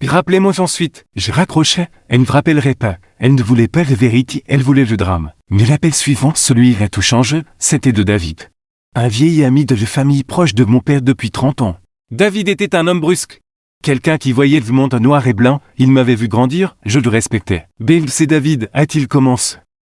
Rappelez-moi ensuite, je raccrochais, elle ne rappellerait pas, elle ne voulait pas la vérité, elle voulait le drame. Mais l'appel suivant, celui-là tout changé, c'était de David. Un vieil ami de la famille proche de mon père depuis 30 ans. David était un homme brusque. Quelqu'un qui voyait le monde en noir et blanc, il m'avait vu grandir, je le respectais. Bill, c'est David, a-t-il commencé.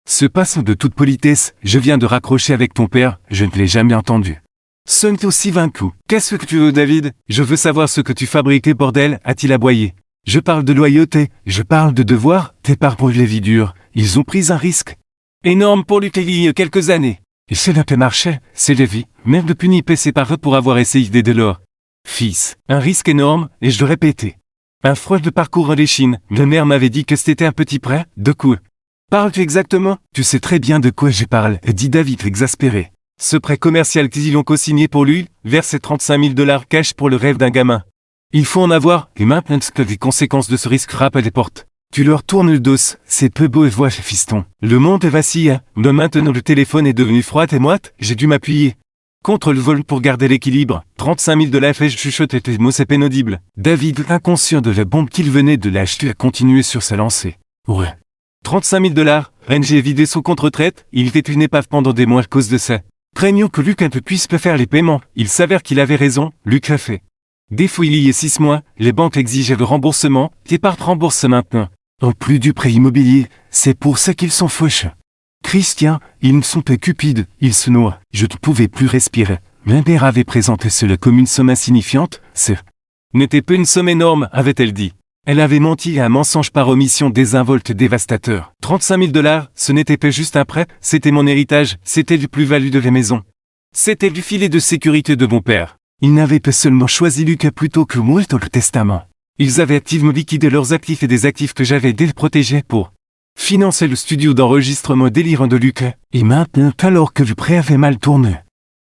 Ce passant de toute politesse, je viens de raccrocher avec ton père, je ne l'ai jamais entendu. Sonne aussi vaincu. Qu'est-ce que tu veux, David? Je veux savoir ce que tu fabriquais, bordel, a-t-il aboyé. Je parle de loyauté, je parle de devoir, tes parents pour la vie dure, ils ont pris un risque énorme pour lutter il y a quelques années. Et cela peut marcher, c'est la vie, même le puni paie ses parents pour avoir essayé d'aider leur fils. Un risque énorme, et je le répétais. Un froid de parcours en Chine. Le maire m'avait dit que c'était un petit prêt, de quoi? Parles-tu exactement? Tu sais très bien de quoi je parle, dit David exaspéré. Ce prêt commercial qu'ils ont co-signé pour lui, verse 35 000 $ cash pour le rêve d'un gamin. Il faut en avoir, et maintenant que les conséquences de ce risque frappent à des portes. Tu leur tournes le dos, c'est peu beau et vois, fiston. Le monde vacille, mais maintenant le téléphone est devenu froid et moite, j'ai dû m'appuyer contre le vol pour garder l'équilibre. 35 000 $ et je chuchote et tes mots c'est pénaudible. David, inconscient de la bombe qu'il venait de lâcher, a continué sur sa lancée. Ouais. 35 000 $, Renji a vidé son contre-traite, il était une épave pendant des mois à cause de ça. Craignons que Luc ne puisse pas faire les paiements, il s'avère qu'il avait raison, Luc l'a fait. Défaut il y a 6 mois, les banques exigeaient le remboursement, tes parts remboursent maintenant. En plus du prêt immobilier, c'est pour ça qu'ils sont fauches. Christian, ils ne sont pas cupides, ils se noient. Je ne pouvais plus respirer. Ma mère avait présenté cela comme une somme insignifiante, ce n'était pas une somme énorme, avait-elle dit. Elle avait menti à un mensonge par omission désinvolte et dévastateur. 35 000 $, ce n'était pas juste un prêt, c'était mon héritage, c'était du plus-value de la maison. C'était du filet de sécurité de mon père. Ils n'avaient pas seulement choisi Lucas plutôt que moi dans le testament. Ils avaient activement liquidé leurs actifs et des actifs que j'avais protégés pour financer le studio d'enregistrement délirant de Lucas. Et maintenant, alors que le prêt avait mal tourné,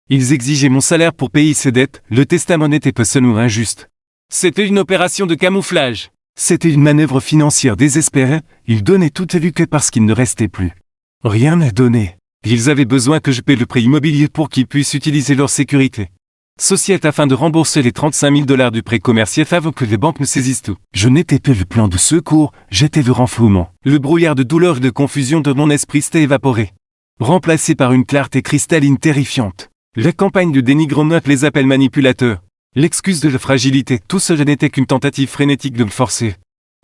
ils exigeaient mon salaire pour payer ses dettes, le testament n'était pas seulement injuste. C'était une opération de camouflage. C'était une manœuvre financière désespérée, ils donnaient tout à Lucas parce qu'il ne restait plus rien à donner. Ils avaient besoin que je paie le prêt immobilier pour qu'ils puissent utiliser leur sécurité sociale afin de rembourser les 35 000 $ du prêt commercial avant que les banques ne saisissent tout. Je n'étais pas le plan de secours, j'étais le renflouement. Le brouillard de douleur et de confusion de mon esprit s'était évaporé, remplacé par une clarté cristalline terrifiante. La campagne de dénigrement les appels manipulateurs. L'excuse de la fragilité, tout cela n'était qu'une tentative frénétique de me forcer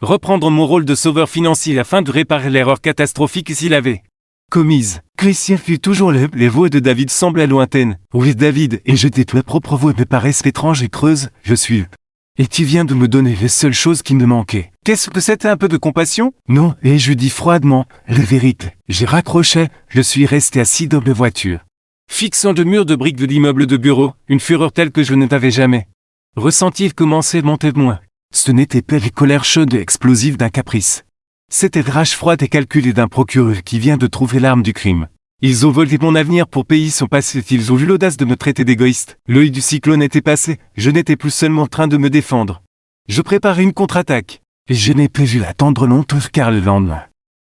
reprendre mon rôle de sauveur financier afin de réparer l'erreur catastrophique s'il avait commise. Christian fut toujours là, les voix de David semblaient lointaines. Oui, David, et je tais ta propre voix me paraissent étranges et creuses, je suis. Et tu viens de me donner les seules choses qui me manquaient. Qu'est-ce que c'était, un peu de compassion? Non, et je dis froidement, la vérité. J'ai raccroché, je suis resté assis dans ma voiture. Fixant le mur de briques de l'immeuble de bureau, une fureur telle que je ne t'avais jamais ressenti commençait à monter de moi. Ce n'était pas les colères chaudes et explosives d'un caprice. C'était la rage froide et calculée d'un procureur qui vient de trouver l'arme du crime. Ils ont volé mon avenir pour payer son passé. Ils ont eu l'audace de me traiter d'égoïste. L'œil du cyclone était passé. Je n'étais plus seulement en train de me défendre. Je préparais une contre-attaque. Et je n'ai pas vu l'attendre longtemps car le lendemain,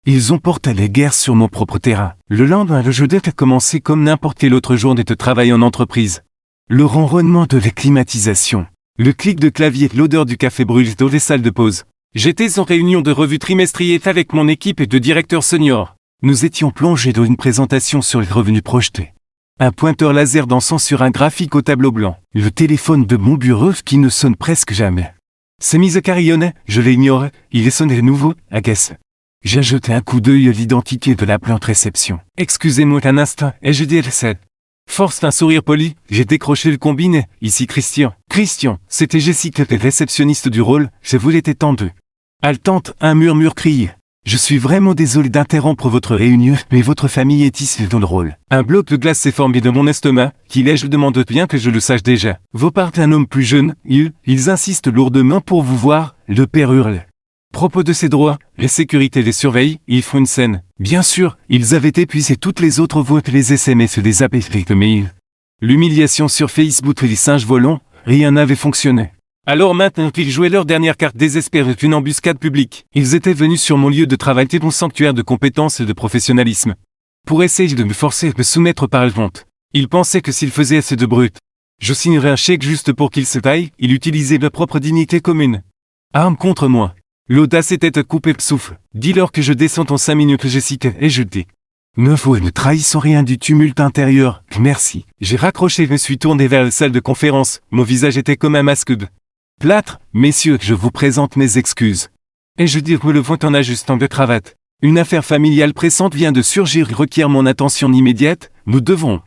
ils ont porté les guerres sur mon propre terrain. Le lendemain, le jeu a commencé comme n'importe quelle autre journée de travail en entreprise. Le ronronnement de la climatisation, le clic de clavier, l'odeur du café brûlé dans les salles de pause. J'étais en réunion de revue trimestrielle avec mon équipe et de directeurs seniors. Nous étions plongés dans une présentation sur les revenus projetés. Un pointeur laser dansant sur un graphique au tableau blanc. Le téléphone de mon bureau qui ne sonne presque jamais. S'est mis à carillonner, je l'ignorais, il est sonné de nouveau, agacé. J'ai jeté un coup d'œil à l'identité de la plante réception. Excusez-moi un instant, et je dis elle. Force d'un sourire poli, j'ai décroché le combiné. Ici Christian. Christian, c'était Jessica, la réceptionniste du rôle, je voulais t'étendre. Haletante, un murmure crié. Je suis vraiment désolé d'interrompre votre réunion, mais votre famille est ici dans le rôle. Un bloc de glace s'est formé de mon estomac, qu'il est, je demande bien que je le sache déjà. Vos parts d'un homme plus jeune, ils insistent lourdement pour vous voir, le père hurle. Propos de ses droits, la sécurité les surveille, ils font une scène. Bien sûr, ils avaient épuisé toutes les autres voix que les SMS et les appels de mail. L'humiliation sur Facebook et les singes volants, rien n'avait fonctionné. Alors maintenant qu'ils jouaient leur dernière carte désespérée d'une embuscade publique, ils étaient venus sur mon lieu de travail, mon sanctuaire de compétences et de professionnalisme, pour essayer de me forcer à me soumettre par le ventre. Ils pensaient que s'ils faisaient assez de brut, je signerais un chèque juste pour qu'ils se taillent, ils utilisaient leur propre dignité commune. Arme contre moi. L'audace était à couper le souffle. Dis-leur que je descends en 5 minutes, Jessica, et je dis. Ne vous ne trahissons rien du tumulte intérieur, merci. J'ai raccroché et me suis tourné vers la salle de conférence, mon visage était comme un masque de plâtre. Messieurs, je vous présente mes excuses. Et je dis relevant en ajustant de cravate. Une affaire familiale pressante vient de surgir et requiert mon attention immédiate, nous devons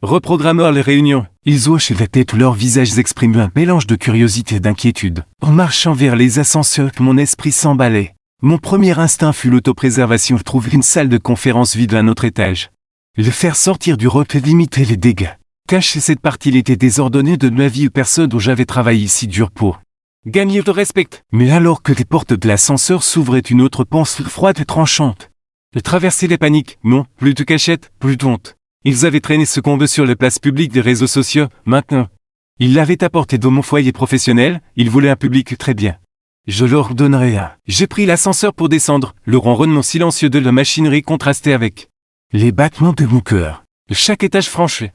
reprogrammer les réunions. Ils hochaient la tête, leurs visages exprimaient un mélange de curiosité et d'inquiétude. En marchant vers les ascenseurs, mon esprit s'emballait. Mon premier instinct fut l'autopréservation, trouver une salle de conférence vide à un autre étage. Le faire sortir du roc et limiter les dégâts. Cacher cette partie était désordonnée de ma vie, personne dont j'avais travaillé si dur pour gagner le respect. Mais alors que les portes de l'ascenseur s'ouvraient, une autre pensée froide et tranchante. Je traversais les paniques, non, plus de cachette, plus de honte. Ils avaient traîné ce qu'on veut sur les places publiques des réseaux sociaux, maintenant. Ils l'avaient apporté dans mon foyer professionnel, ils voulaient un public très bien. Je leur donnerai un. J'ai pris l'ascenseur pour descendre, le ronronnement silencieux de la machinerie contrastait avec les battements de mon cœur. Chaque étage franchi.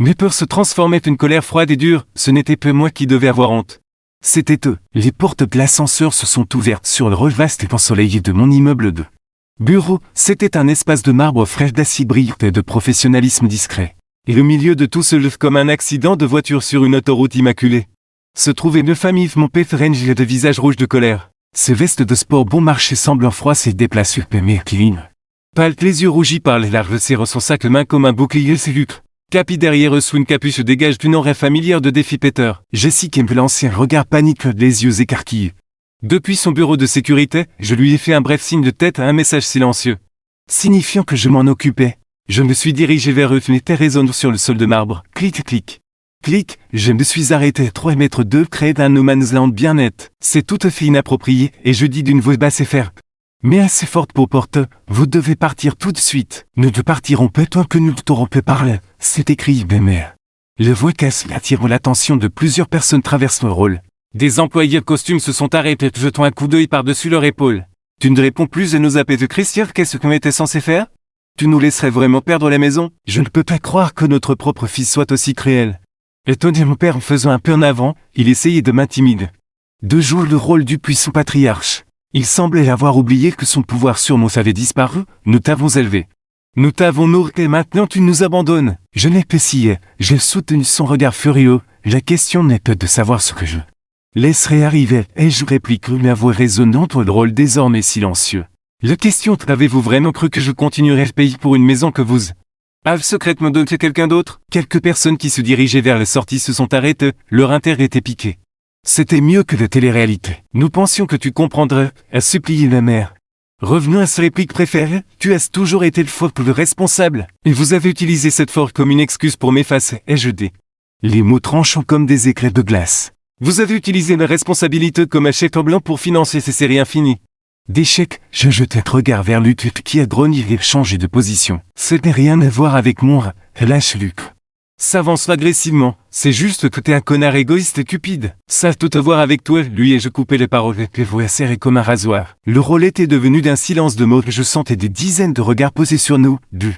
Mes peurs se transformaient en une colère froide et dure, ce n'était pas moi qui devais avoir honte. C'était eux. Les portes de l'ascenseur se sont ouvertes sur le rôle vaste et ensoleillé de mon immeuble de bureau. C'était un espace de marbre frais d'acier brillant et de professionnalisme discret. Et au milieu de tout ce comme un accident de voiture sur une autoroute immaculée, se trouvait une famille, mon père et de visage rouge de colère. Ses vestes de sport bon marché semblant froissées déplacées, mais clean. Pâle, les yeux rougis par les larves serrent son sac main comme un bouclier lucre. Capi derrière eux sous une capuche dégage d'une aura familière de défi péteur. Jessica me lançait un regard panique, les yeux écarquillés. Depuis son bureau de sécurité, je lui ai fait un bref signe de tête, un message silencieux, signifiant que je m'en occupais. Je me suis dirigé vers eux, fenêtre résonnant sur le sol de marbre. Clic, clic. Clic, je me suis arrêté à 3 mètres de près d'un no man's land bien net. C'est tout à fait inapproprié, et je dis d'une voix basse et ferme, mais assez forte pour porter, vous devez partir tout de suite. Nous ne partirons pas tant que nous t'aurons pas parlé. C'est écrit, mère. Le voix casse attire l'attention de plusieurs personnes traversent le rôle. Des employés de costume se sont arrêtés, jetant un coup d'œil par-dessus leur épaule. Tu ne réponds plus à nos appels de Christian, qu'est-ce qu'on était censé faire? Tu nous laisserais vraiment perdre la maison? Je ne peux pas croire que notre propre fils soit aussi cruel. Étonné, mon père en faisant un peu en avant, il essayait de m'intimider. De jouer le rôle du puissant patriarche. Il semblait avoir oublié que son pouvoir sur nous avait disparu, nous t'avons élevé. Nous t'avons nourri et maintenant tu nous abandonnes. Je n'ai pas scié, j'ai soutenu son regard furieux, la question n'est pas de savoir ce que je laisserai arriver, et je réplique ma voix résonnante au rôle désormais silencieux. La question, avez-vous vraiment cru que je continuerais à payer pour une maison que vous avez secrètement donnée à quelqu'un d'autre? Quelques personnes qui se dirigeaient vers la sortie se sont arrêtées, leur intérêt était piqué. C'était mieux que la télé-réalité. Nous pensions que tu comprendrais, a supplié la mère. Revenons à sa réplique préférée, tu as toujours été le responsable, et vous avez utilisé cette force comme une excuse pour m'effacer, ai-je dit. Les mots tranchants comme des éclairs de glace. Vous avez utilisé la responsabilité comme un chèque en blanc pour financer ces séries infinies. D'échecs, je jetai un regard vers Luc qui a grogné et changé de position. Ce n'est rien à voir avec mon lâche Luc. S'avance agressivement, c'est juste que t'es un connard égoïste et cupide. Ça a tout à voir avec toi, lui ai-je coupé les paroles et les voix serrées comme un rasoir. Le rôle était devenu d'un silence de mots, je sentais des dizaines de regards posés sur nous, du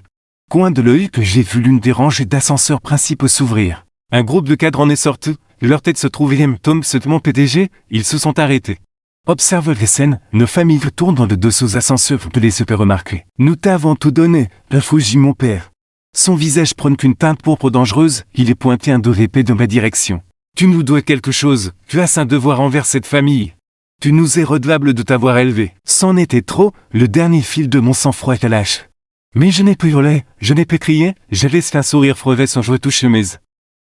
coin de l'œil que j'ai vu l'une des rangées d'ascenseurs principaux s'ouvrir. Un groupe de cadres en est sorti, leur tête se trouvait Thompson, mon PDG, ils se sont arrêtés. Observe les scènes, nos familles tournent dans le dos aux ascenseurs, vous les faire remarquer. Nous t'avons tout donné, réfugit mon père. Son visage prône qu'une teinte pourpre dangereuse, il est pointé un dos épais dans ma direction. Tu nous dois quelque chose, tu as un devoir envers cette famille. Tu nous es redevable de t'avoir élevé. C'en était trop, le dernier fil de mon sang-froid est lâche. Mais je n'ai pas hurlé, je n'ai pas crié, j'avais laissé un sourire frevé sans je touche mes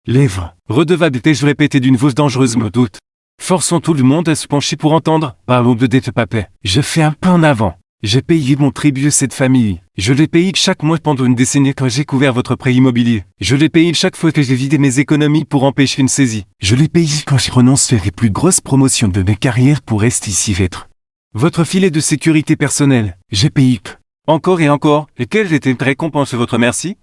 lèvres. Redevable étais-je répété d'une voix dangereuse me doute. Forçons tout le monde à se pencher pour entendre, parlons de dette papet. Je fais un pas en avant. J'ai payé mon tribut à cette famille. Je l'ai payé chaque mois pendant une décennie quand j'ai couvert votre prêt immobilier. Je l'ai payé chaque fois que j'ai vidé mes économies pour empêcher une saisie. Je l'ai payé quand j'ai renoncé à les plus grosses promotions de mes carrières pour rester ici être votre filet de sécurité personnelle. J'ai payé. Encore et encore, et quelle était la récompense de votre merci?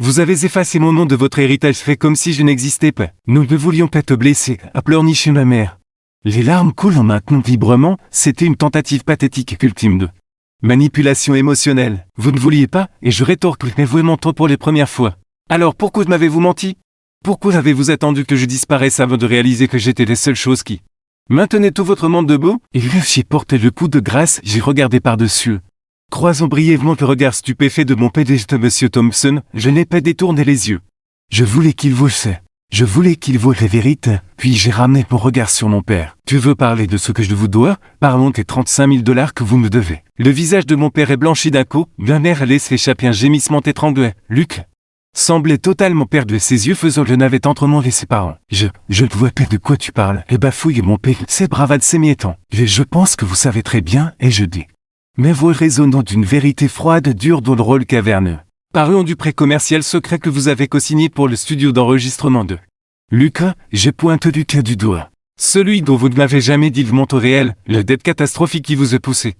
Vous avez effacé mon nom de votre héritage fait comme si je n'existais pas. Nous ne voulions pas te blesser, a pleurniché ma mère. Les larmes coulent en maintenant vibrement, c'était une tentative pathétique et ultime de manipulation émotionnelle. Vous ne vouliez pas, et je rétorque, mais vous mentez pour les premières fois. Alors pourquoi m'avez-vous menti? Pourquoi avez-vous attendu que je disparaisse avant de réaliser que j'étais les seules choses qui maintenaient tout votre monde debout? Et j'ai porté le coup de grâce, j'ai regardé par-dessus. Croisant brièvement le regard stupéfait de mon PDG de Monsieur Thompson, je n'ai pas détourné les yeux. Je voulais qu'il voie la vérité, puis j'ai ramené mon regard sur mon père. Tu veux parler de ce que je vous dois? Parlons des 35 000 $ que vous me devez. Le visage de mon père est blanchi d'un coup, ma mère laisse échapper un gémissement étranglé. Luc semblait totalement perdu et ses yeux faisant le navet entremêlés ses parents. Je ne vois pas de quoi tu parles, et bafouille mon père, c'est bravade s'émiettant. Je pense que vous savez très bien, et je dis. Mais voix résonnant d'une vérité froide dure dans le rôle caverneux. Parlons du prêt commercial secret que vous avez co-signé pour le studio d'enregistrement de Lucas, je pointe Lucas du doigt. Celui dont vous ne m'avez jamais dit le montant réel, la dette catastrophique qui vous a poussé.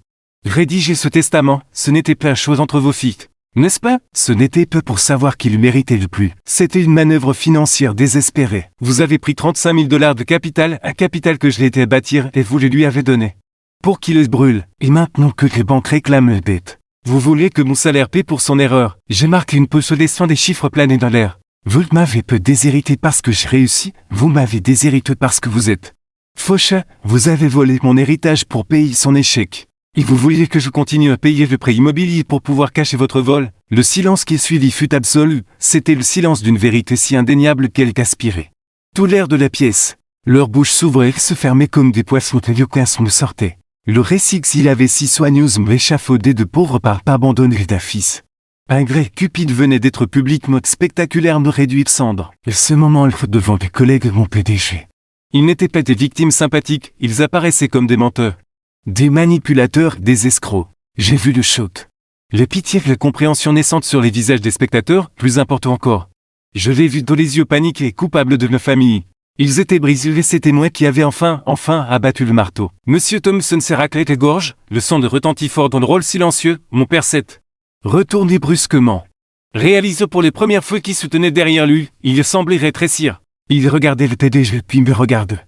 Rédiger ce testament, ce n'était pas une chose entre vos filles. N'est-ce pas? Ce n'était pas pour savoir qui le méritait le plus. C'était une manœuvre financière désespérée. Vous avez pris 35 000 $ de capital, un capital que je l'ai aidé à bâtir et vous le lui avez donné. Pour qu'il le brûle, et maintenant que les banques réclament le dette. Vous voulez que mon salaire paie pour son erreur. J'ai marqué une pause laissant des chiffres planer dans l'air. Vous m'avez peu déshérité parce que j'ai réussi, vous m'avez déshérité parce que vous êtes fauché, vous avez volé mon héritage pour payer son échec. Et vous vouliez que je continue à payer le prêt immobilier pour pouvoir cacher votre vol? Le silence qui suivit fut absolu, c'était le silence d'une vérité si indéniable qu'elle qu'aspirait. Tout l'air de la pièce. Leur bouche s'ouvrait et se fermait comme des poissons et aucun son ne sortait. Le récit s'il avait si soigneusement échafaudé de pauvres parents abandonnés d'un fils. Un grec cupide venait d'être publiquement spectaculaire me réduit de cendres. Et ce moment devant des collègues de mon PDG. Ils n'étaient pas des victimes sympathiques, ils apparaissaient comme des menteurs. Des manipulateurs, des escrocs. J'ai vu le choc. La pitié et la compréhension naissante sur les visages des spectateurs, plus important encore. Je l'ai vu dans les yeux paniqués et coupables de nos familles. Ils étaient brisés et c'était moi qui avais enfin abattu le marteau. Monsieur Thompson s'est raclé les gorges, le sang de retentit fort dans le rôle silencieux, mon père s'est retourné brusquement. Réalisant pour les premières fois qui se tenait derrière lui, il semblait rétrécir. Il regardait le PDG puis me regarde.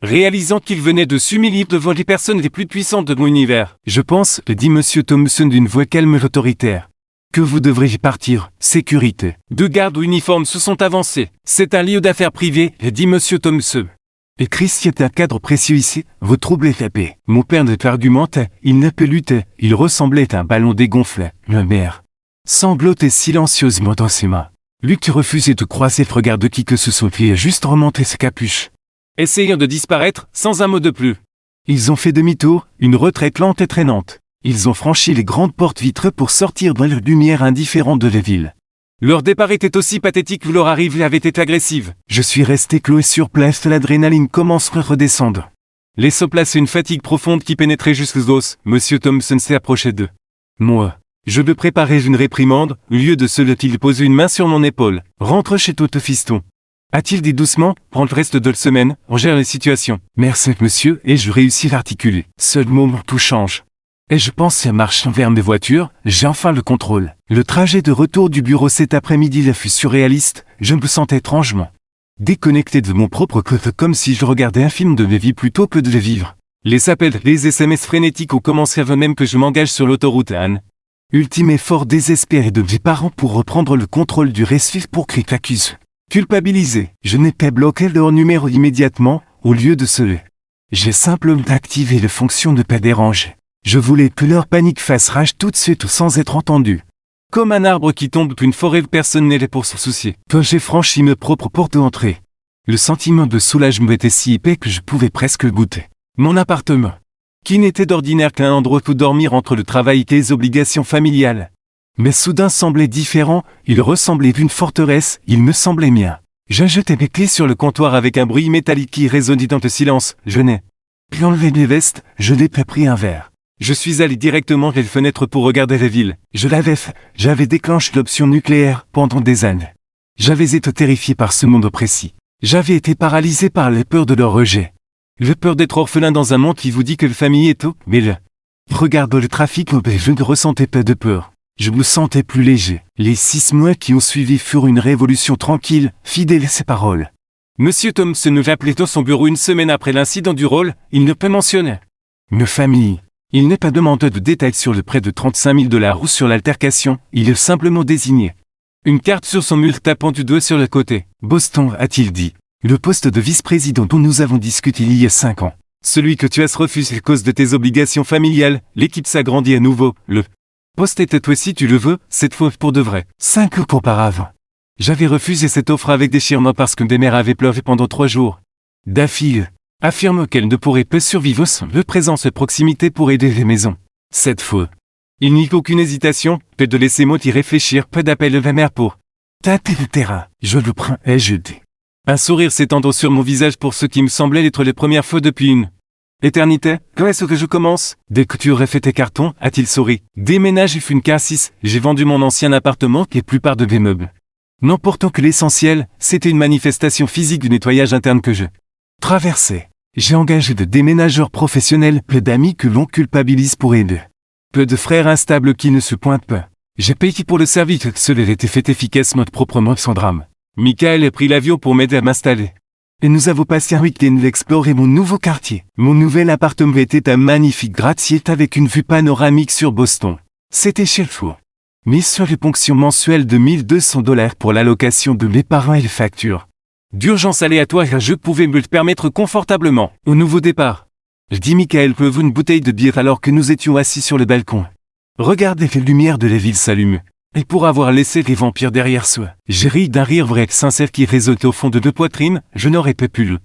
Réalisant qu'il venait de s'humilier devant les personnes les plus puissantes de mon univers. Je pense, dit Monsieur Thompson d'une voix calme et autoritaire, que vous devriez partir, sécurité. 2 gardes uniformes se sont avancés. C'est un lieu d'affaires privé, dit Monsieur Thompson. Et Christy est un cadre précieux ici, vous troublez la paix. Mon père ne argumentait, il ne peut lutter, il ressemblait à un ballon dégonflé. Ma mère sanglotait silencieusement dans ses mains. Luc refusait de croiser le regard de qui que ce soit et a juste remonté sa capuche. Essayant de disparaître, sans un mot de plus. Ils ont fait demi-tour, une retraite lente et traînante. Ils ont franchi les grandes portes vitrées pour sortir dans la lumière indifférente de la ville. Leur départ était aussi pathétique que leur arrivée avait été agressive. Je suis resté cloué sur place, l'adrénaline commence à redescendre. Laissant place à une fatigue profonde qui pénétrait jusqu'aux os, Monsieur Thompson s'est approché d'eux. Moi, je me préparais une réprimande, au lieu de cela il posait une main sur mon épaule. Rentre chez toi, fiston. A-t-il dit doucement, prends le reste de la semaine, on gère la situation. Merci monsieur, et je réussis à articuler. Seul moment tout change. Et je pense à marcher vers mes voitures, j'ai enfin le contrôle. Le trajet de retour du bureau cet après-midi fut surréaliste, je me sentais étrangement déconnecté de mon propre corps, comme si je regardais un film de ma vie plutôt que de le vivre. Les appels, les SMS frénétiques ont commencé avant même que je m'engage sur l'autoroute Anne. Ultime effort désespéré de mes parents pour reprendre le contrôle du récif pour qu'ils t'accusent. Culpabilisé, je n'ai pas bloqué leur numéro immédiatement, au lieu de cela. J'ai simplement activé la fonction de pas déranger. Je voulais que leur panique fasse rage tout de suite sans être entendu. Comme un arbre qui tombe d'une forêt, personne n'est là pour s'en soucier. Quand j'ai franchi mes propres portes d'entrée, le sentiment de soulagement était si épais que je pouvais presque goûter. Mon appartement, qui n'était d'ordinaire qu'un endroit où dormir entre le travail et les obligations familiales, mais soudain semblait différent, il ressemblait à une forteresse, il me semblait mien. J'ai jeté mes clés sur le comptoir avec un bruit métallique qui résonnait dans le silence. Je n'ai plus enlevé mes vestes, je n'ai pas pris un verre. Je suis allé directement vers les fenêtres pour regarder la ville. Je l'avais fait, j'avais déclenché l'option nucléaire pendant des années. J'avais été terrifié par ce monde précis. J'avais été paralysé par la peur de leur rejet. La peur d'être orphelin dans un monde qui vous dit que la famille est tout, mais regarde le trafic, je ne ressentais pas de peur. Je me sentais plus léger. Les 6 mois qui ont suivi furent une révolution tranquille, fidèle à ses paroles. Monsieur Thompson nous appelait dans son bureau une semaine après l'incident du rôle, il ne peut mentionner une famille. Il n'est pas demandé de détails sur le prêt de 35 000 $ ou sur l'altercation, il est simplement désigné. Une carte sur son mur tapant du doigt sur le côté. Boston, a-t-il dit. Le poste de vice-président dont nous avons discuté il y a 5 ans. Celui que tu as refusé à cause de tes obligations familiales, l'équipe s'agrandit à nouveau, le poste était toi si tu le veux, cette fois pour de vrai. 5 ans auparavant. J'avais refusé cette offre avec déchirement parce que mes mères avaient pleuré pendant 3 jours. Daffy affirme qu'elle ne pourrait pas survivre sans le présence et proximité pour aider les maisons. Cette fois, il n'y a aucune hésitation, peu de laisser moi y réfléchir, peu d'appel de ma mère pour tâter le terrain. Je le prends et je dis. Un sourire s'étendant sur mon visage pour ce qui me semblait être les premières fois depuis une éternité. Quand est-ce que je commence? Dès que tu aurais fait tes cartons, a-t-il souri. Déménage et fut une K6, j'ai vendu mon ancien appartement et plupart de mes meubles. N'emportant que l'essentiel, c'était une manifestation physique du nettoyage interne que je traversais. J'ai engagé de déménageurs professionnels, peu d'amis que l'on culpabilise pour aider. Peu de frères instables qui ne se pointent pas. J'ai payé pour le service, cela était fait efficacement proprement sans drame. Michael a pris l'avion pour m'aider à m'installer. Et nous avons passé un week-end à explorer mon nouveau quartier. Mon nouvel appartement était un magnifique gratte-ciel avec une vue panoramique sur Boston. C'était chez le four. Mise sur les ponctions mensuelles de 1 200 $ pour l'allocation de mes parents et les factures d'urgence aléatoire, je pouvais me le permettre confortablement. Au nouveau départ, je dis Michael que vous une bouteille de bière alors que nous étions assis sur le balcon. Regardez les lumières de la ville s'allumer. Et pour avoir laissé les vampires derrière soi, j'ai ri d'un rire vrai et sincère qui résonnait au fond de deux poitrines, je n'aurais pas pu le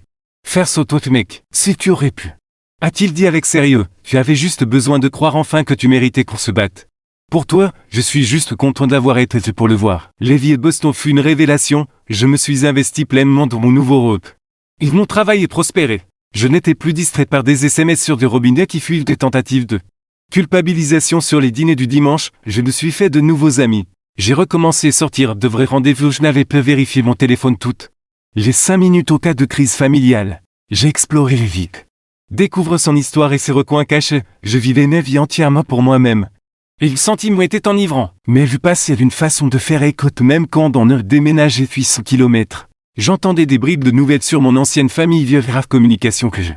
faire sauter mec, si tu aurais pu. A-t-il dit avec sérieux, tu avais juste besoin de croire enfin que tu méritais qu'on se batte. Pour toi, je suis juste content d'avoir été pour le voir. Lévis et Boston fut une révélation, je me suis investi pleinement dans mon nouveau rôle. Et mon travail est prospéré. Je n'étais plus distrait par des SMS sur des robinets qui fuient des tentatives de culpabilisation sur les dîners du dimanche, je me suis fait de nouveaux amis. J'ai recommencé à sortir de vrais rendez-vous, je n'avais pas vérifié mon téléphone toutes les 5 minutes au cas de crise familiale. J'ai exploré les villes. Découvre son histoire et ses recoins cachés, je vivais ma vie entièrement pour moi-même. Et le sentiment était enivrant, mais vu passer d'une façon de faire écoute même quand on a déménagé 800 km. J'entendais des bribes de nouvelles sur mon ancienne famille via grave communication que je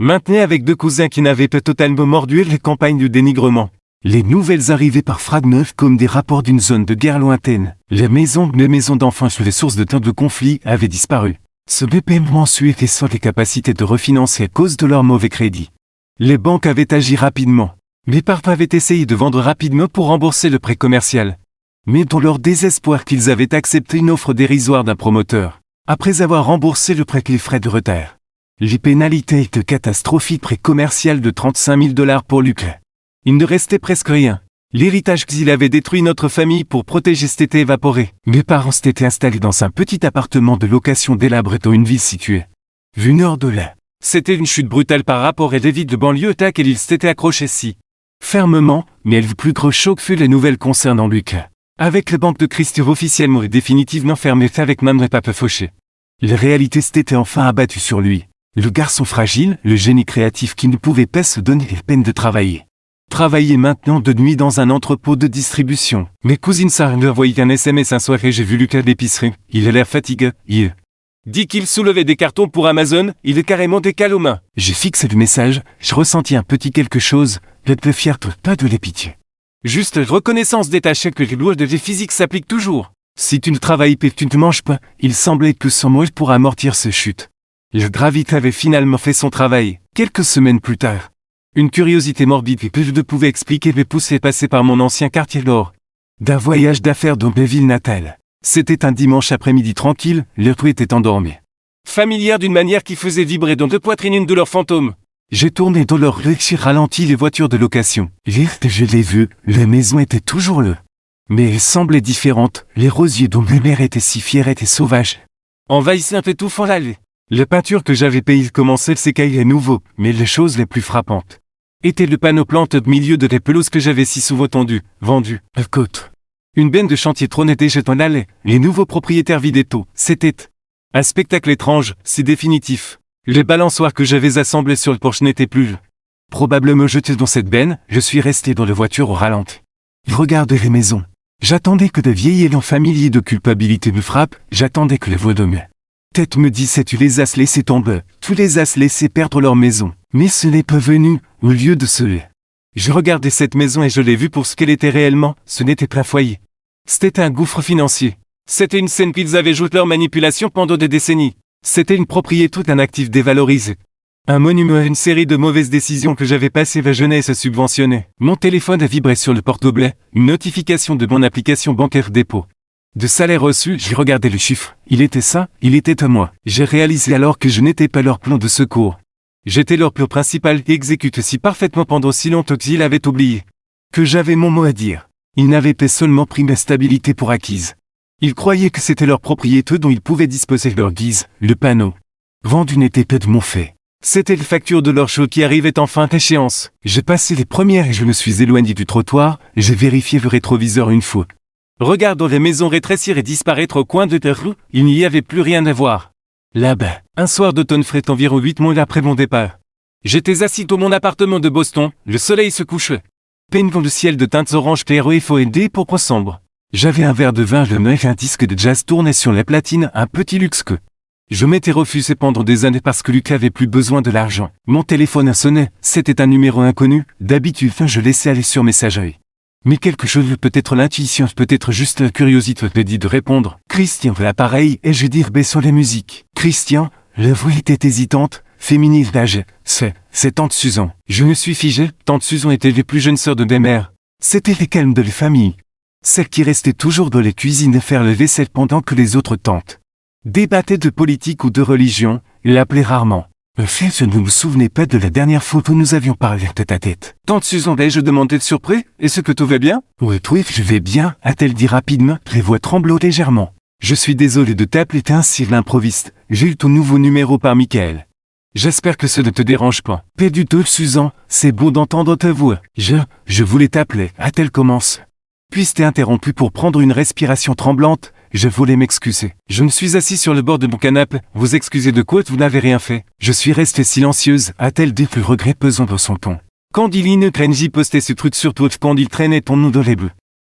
maintenais avec 2 cousins qui n'avaient pas totalement mordu les campagnes de dénigrement. Les nouvelles arrivaient par fragments comme des rapports d'une zone de guerre lointaine. Les maisons d'enfants sur les sources de tant de conflits avaient disparu. Ce BPM mensuel était sans les capacités de refinancer à cause de leur mauvais crédit. Les banques avaient agi rapidement. Mes parents avaient essayé de vendre rapidement pour rembourser le prêt commercial. Mais dans leur désespoir qu'ils avaient accepté une offre dérisoire d'un promoteur. Après avoir remboursé le prêt et les frais de retard. Les pénalités étaient catastrophiques, prêt commercial de 35 000 $ pour Lucas. Il ne restait presque rien. L'héritage qu'il avait détruit notre famille pour protéger s'était évaporé. Mes parents s'étaient installés dans un petit appartement de location délabré dans une ville située vue nord de là. C'était une chute brutale par rapport à des villes de banlieue à laquelle ils s'étaient accrochés si fermement, mais le plus gros choc fut les nouvelles concernant Lucas. Avec les banques de Christian officiellement et définitivement fermées avec maman et papa fauchés. La réalité s'était enfin abattue sur lui. Le garçon fragile, le génie créatif qui ne pouvait pas se donner la peine de travailler. Travailler maintenant de nuit dans un entrepôt de distribution. Mes cousines Sarah me envoyaient un SMS un soir et j'ai vu Lucas à l'épicerie. Il a l'air fatigué. Il dit qu'il soulevait des cartons pour Amazon, il est carrément décalé aux mains. J'ai fixé le message, je ressentis un petit quelque chose, d'être fier, pas de la pitié. Juste reconnaissance détachée que les lois de vie physique s'appliquent toujours. Si tu ne travailles pas et tu ne manges pas, il semblait que son mot pour amortir ce chute. Le gravité avait finalement fait son travail, quelques semaines plus tard. Une curiosité morbide que je ne pouvais expliquer me poussait passer par mon ancien quartier lors d'un voyage d'affaires dans ma ville natale. C'était un dimanche après-midi tranquille, leur tout était endormi. Familière d'une manière qui faisait vibrer dans deux poitrines une douleur fantôme. J'ai tourné dans leur rue et ralenti les voitures de location. Je l'ai vu, la maison était toujours là. Mais elle semblait différente, les rosiers dont ma mère était si fière étaient sauvages. Envahissant un peu étouffant l'allée. La peinture que j'avais payée commençait à s'écailler à nouveau, mais les choses les plus frappantes étaient le panneau plante au milieu de la pelouse que j'avais si souvent vendu, à côte. Une benne de chantier trônait déjà dans l'allée, les nouveaux propriétaires vidaient tout, c'était un spectacle étrange, si définitif. Les balançoires que j'avais assemblés sur le porche n'étaient plus probablement jetés dans cette benne, je suis resté dans la voiture au ralenti. Regardez les maisons. J'attendais que de vieilles élans familiers de culpabilité me frappent, j'attendais que la voix de ma tête me dise tu les as laissés tomber, tu les as laissés perdre leur maison. Mais ce n'est pas venu, au lieu de cela. Je regardais cette maison et je l'ai vue pour ce qu'elle était réellement, ce n'était pas un foyer. C'était un gouffre financier. C'était une scène qu'ils avaient joué leur manipulation pendant des décennies. C'était une propriété d'un actif dévalorisé. Un monument à une série de mauvaises décisions que j'avais passées ma jeunesse à subventionner. Mon téléphone a vibré sur le porte-oblet, une notification de mon application bancaire dépôt. De salaire reçu, j'ai regardé le chiffre. Il était ça, il était à moi. J'ai réalisé alors que je n'étais pas leur plan de secours. J'étais leur plan principal et exécute si parfaitement pendant si longtemps qu'ils avaient oublié que j'avais mon mot à dire. Ils n'avaient pas seulement pris ma stabilité pour acquise. Ils croyaient que c'était leur propriété dont ils pouvaient disposer leur guise, le panneau. Vendu n'était pas de mon fait. C'était la facture de leur show qui arrivait enfin à échéance. J'ai passé les premières et je me suis éloigné du trottoir, j'ai vérifié le rétroviseur une fois. Regardant les maisons rétrécir et disparaître au coin de la rue, il n'y avait plus rien à voir. Là-bas, un soir d'automne frais environ 8 mois après mon départ. J'étais assis dans mon appartement de Boston, le soleil se couchait. Peignant le ciel de teintes orange claires et faux pourpre sombre. J'avais un verre de vin le main et un disque de jazz tournait sur la platine, un petit luxe que je m'étais refusé pendant des années parce que Lucas avait plus besoin de l'argent. Mon téléphone a sonné, c'était un numéro inconnu, d'habitude je laissais aller sur messagerie. Mais quelque chose, peut-être l'intuition, peut-être juste la curiosité me dit de répondre. Christian, l'appareil, et je dis baissons la musique. Christian, la voix était hésitante, féminine d'âge. C'est tante Susan. Je me suis figé, tante Susan était les plus jeunes sœurs de mes mères. C'était les calmes de la famille. Celle qui restait toujours dans les cuisines à faire le vaisselle pendant que les autres tantes débattaient de politique ou de religion, l'appelaient rarement. Je ne me souvenais pas de la dernière fois où nous avions parlé tête à tête. Tante Susan, je demandais de surpris, est-ce que tout va bien? Oui, je vais bien, a-t-elle dit rapidement, les voix tremblant légèrement. Je suis désolé de t'appeler ainsi l'improviste, j'ai eu ton nouveau numéro par Michael. J'espère que ça ne te dérange pas. Pas du tout, Susan, c'est bon d'entendre ta voix. Je voulais t'appeler, a-t-elle commencé. Puis t'es interrompu pour prendre une respiration tremblante, je voulais m'excuser. Je me suis assis sur le bord de mon canapé, vous excusez de quoi, vous n'avez rien fait. Je suis restée silencieuse, a-t-elle dit le regret pesant dans son ton. Quand Dylan Crengy postait ce truc sur toi quand il traînait ton nom dans les bleus.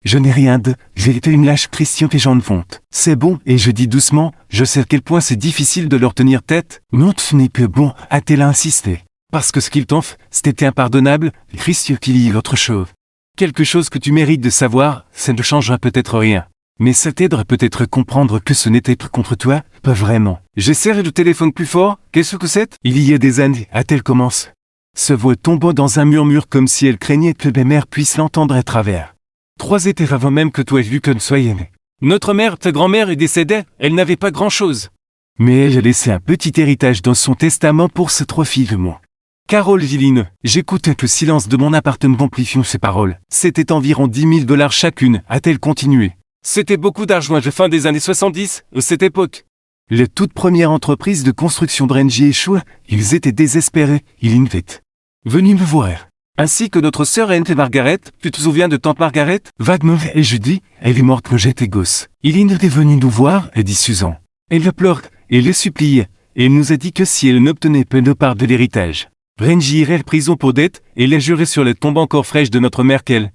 Je n'ai rien de, j'ai été une lâche Christian et j'en honte. C'est bon, et je dis doucement, je sais à quel point c'est difficile de leur tenir tête. Non, ce n'est pas bon, a-t-elle insisté. Parce que ce qu'ils t'ont fait, c'était impardonnable, Christian qu'il y ait autre chose. Quelque chose que tu mérites de savoir, ça ne changera peut-être rien. Mais ça t'aiderait peut-être à comprendre que ce n'était pas contre toi, pas vraiment. J'ai serré le téléphone plus fort, qu'est-ce que c'est? Il y a des années, a-t-elle commencé. Se voix tombant dans un murmure comme si elle craignait que mes mères puissent l'entendre à travers. 3 étés avant même que toi et Lucas ne soyez nés. Notre mère, ta grand-mère est décédée, elle n'avait pas grand-chose. Mais elle a laissé un petit héritage dans son testament pour ses 3 filles de moi. Carole Villine, j'écoutais le silence de mon appartement amplifiant ces paroles. C'était environ 10 000 $ chacune, a-t-elle continué. C'était beaucoup d'argent à la fin des années 70, à cette époque. Les toutes premières entreprises de construction de Renji échouent, ils étaient désespérés, ils étaient venus me voir. Ainsi que notre sœur Aunt Margaret, tu te souviens de tante Margaret? Vaguement, et je dis, elle est morte quand j'étais gosse. Il était venu nous voir, et dit Susan. Elle pleure, et le suppliait, et elle nous a dit que si elle n'obtenait pas de part de l'héritage, Renji irait en prison pour dette, et les jurer sur les tombes encore fraîches de notre mère qu'elle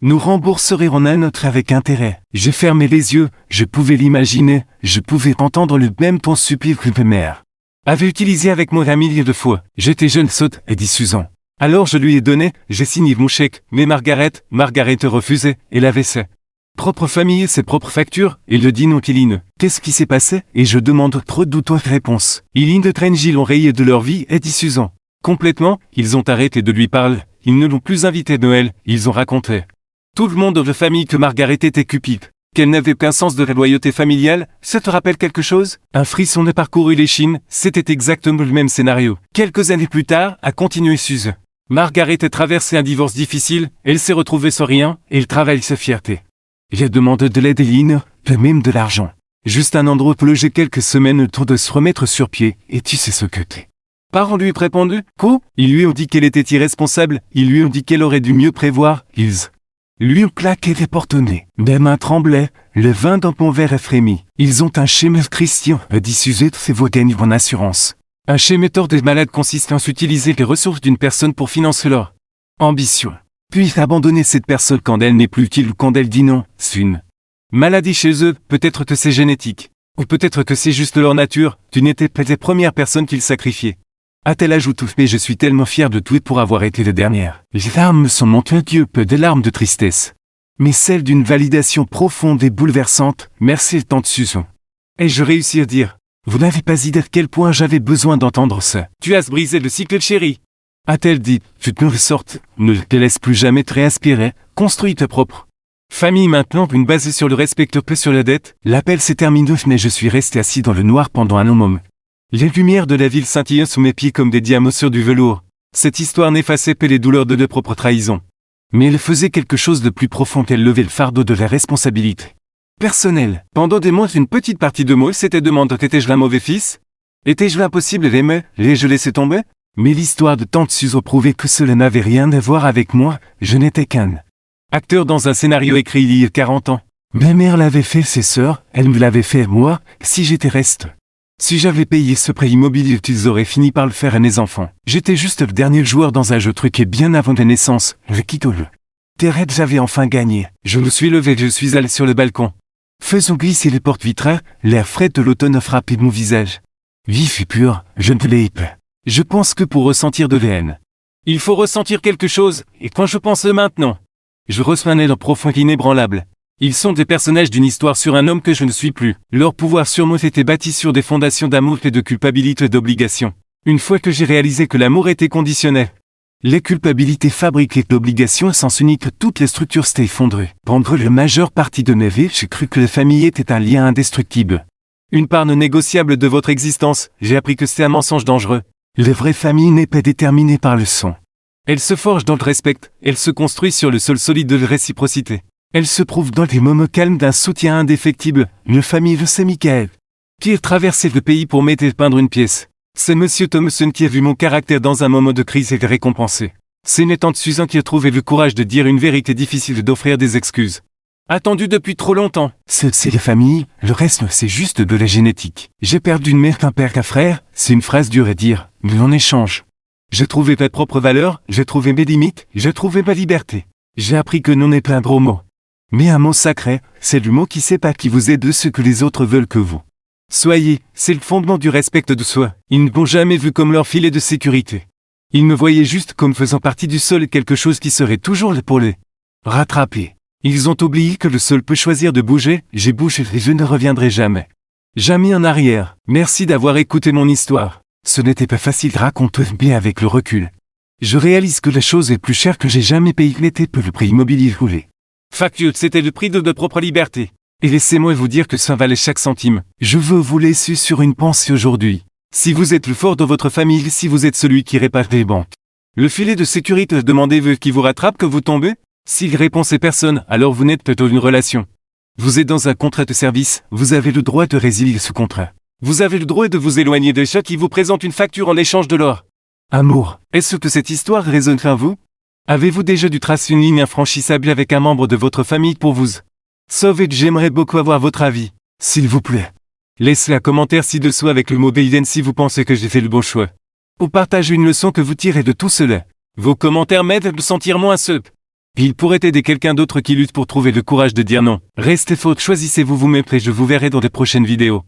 nous rembourserait en un autre avec intérêt. J'ai fermé les yeux, je pouvais l'imaginer, je pouvais entendre le même ton supplice que ma mère avait utilisé avec moi un millier de fois. J'étais jeune sotte, et dit Susan. Alors je lui ai donné, j'ai signé mon chèque, mais Margaret refusait, elle avait ses propres familles et ses propres factures, et le dit non Iline. Qu'est-ce qui s'est passé? Et je demande trop douteuse réponse. Iline de Renji l'ont rayé de leur vie, et dit Susan. Complètement, ils ont arrêté de lui parler, ils ne l'ont plus invité à Noël, ils ont raconté. Tout le monde de la famille que Margaret était cupide, qu'elle n'avait qu'un sens de la loyauté familiale. Ça te rappelle quelque chose? Un frisson a parcouru les chines, c'était exactement le même scénario. Quelques années plus tard, a continué Suze. Margaret a traversé un divorce difficile, elle s'est retrouvée sans rien, et elle travaille sa fierté. J'ai demandé de l'aide Eileen, pas même de l'argent. Juste un endroit pour loger quelques semaines le temps de se remettre sur pied, et tu sais ce que t'es. Parents lui répondu, quoi? Ils lui ont dit qu'elle était irresponsable, ils lui ont dit qu'elle aurait dû mieux prévoir, ils lui ont claqué les portes au nez. Mes mains tremblaient, le vin dans mon verre a frémi. Ils ont un schéma Christian, a dit Suzette, c'est vos gains en assurance. Un schéma des malades consiste à utiliser les ressources d'une personne pour financer leur ambition. Puis abandonner cette personne quand elle n'est plus utile ou quand elle dit non, c'est une maladie chez eux, peut-être que c'est génétique. Ou peut-être que c'est juste leur nature, tu n'étais pas les premières personnes qu'ils sacrifiaient. A-t-elle ajouté, mais je suis tellement fier de toi pour avoir été la dernière. Les larmes sont montées Dieu peu des larmes de tristesse. Mais celles d'une validation profonde et bouleversante, merci tante Susan. Ai-je réussi à dire? Vous n'avez pas idée à quel point j'avais besoin d'entendre ça. Tu as brisé le cycle chéri. A-t-elle dit, tu te ressortes, ne te laisse plus jamais te réinspirer, construis ta propre famille maintenant, une base sur le respect peu sur la dette. L'appel s'est terminé mais je suis resté assis dans le noir pendant un moment. Les lumières de la ville scintillaient sous mes pieds comme des diamants sur du velours. Cette histoire n'effaçait pas les douleurs de propres trahisons. Mais elle faisait quelque chose de plus profond qu'elle levait le fardeau de la responsabilité personnelle. Pendant des mois, une petite partie de moi s'était demandé étais-je un mauvais fils? Étais-je l'impossible d'aimer? Je laissais tomber? Mais l'histoire de tante Suze prouvait que cela n'avait rien à voir avec moi, je n'étais qu'un acteur dans un scénario écrit il y a 40 ans. Ma mère l'avait fait ses sœurs, elle me l'avait fait moi, si j'étais reste. Si j'avais payé ce prêt immobilier, ils auraient fini par le faire à mes enfants. J'étais juste le dernier joueur dans un jeu truqué bien avant la naissance, le Kittle. Terred, j'avais enfin gagné. Je me suis levé, je suis allé sur le balcon. Faisons glisser les portes vitrées, l'air frais de l'automne a frappé mon visage. Vif et pur, je ne l'ai pas. Je pense que pour ressentir de la haine, il faut ressentir quelque chose, et quand je pense maintenant, je reçois un élan profond et inébranlable. Ils sont des personnages d'une histoire sur un homme que je ne suis plus. Leur pouvoir sur moi était bâti sur des fondations d'amour et de culpabilité et d'obligation. Une fois que j'ai réalisé que l'amour était conditionnel, les culpabilités fabriquées d'obligations à sens unique, toutes les structures s'étaient effondrées. Pendant la majeure partie de ma vie, j'ai cru que la famille était un lien indestructible. Une part non négociable de votre existence, j'ai appris que c'est un mensonge dangereux. La vraie famille n'est pas déterminée par le sang. Elle se forge dans le respect, elle se construit sur le sol solide de la réciprocité. Elle se prouve dans les moments calmes d'un soutien indéfectible. Une famille de Saint-Michael qui a traversé le pays pour m'aider à peindre une pièce. C'est Monsieur Thompson qui a vu mon caractère dans un moment de crise et l'a récompensé. C'est une tante Susan qui a trouvé le courage de dire une vérité difficile et d'offrir des excuses. Attendu depuis trop longtemps. C'est la famille, le reste c'est juste de la génétique. J'ai perdu une mère qu'un père qu'un frère, c'est une phrase dure à dire, mais en échange. J'ai trouvé ma propre valeur, j'ai trouvé mes limites, j'ai trouvé ma liberté. J'ai appris que non n'est pas un gros mot. Mais un mot sacré, c'est le mot qui sait pas qui vous est de ce que les autres veulent que vous soyez, c'est le fondement du respect de soi. Ils ne m'ont jamais vu comme leur filet de sécurité. Ils me voyaient juste comme faisant partie du sol et quelque chose qui serait toujours là pour les rattraper. Ils ont oublié que le sol peut choisir de bouger, j'ai bougé et je ne reviendrai jamais. Jamais en arrière. Merci d'avoir écouté mon histoire. Ce n'était pas facile de raconter, mais avec le recul, je réalise que la chose est plus chère que j'ai jamais payé n'était peu le prix immobilier roulé. Factuel, c'était le prix de notre propre liberté. Et laissez-moi vous dire que ça valait chaque centime. Je veux vous laisser sur une pensée aujourd'hui. Si vous êtes le fort de votre famille, si vous êtes celui qui répare les banques. Le filet de sécurité demandé veut qu'il vous rattrape que vous tombez? S'il répond c'est personne, alors vous n'êtes plutôt une relation. Vous êtes dans un contrat de service, vous avez le droit de résilier ce contrat. Vous avez le droit de vous éloigner de ceux qui vous présentent une facture en échange de l'or. Amour, est-ce que cette histoire résonne en vous? Avez-vous déjà dû tracer une ligne infranchissable avec un membre de votre famille pour vous sauver? J'aimerais beaucoup avoir votre avis. S'il vous plaît. Laissez un commentaire ci-dessous avec le mot Biden si vous pensez que j'ai fait le bon choix. Ou partagez une leçon que vous tirez de tout cela. Vos commentaires m'aident à me sentir moins seul. Il pourrait aider quelqu'un d'autre qui lutte pour trouver le courage de dire non. Restez fort, choisissez-vous vous-même et je vous verrai dans de prochaines vidéos.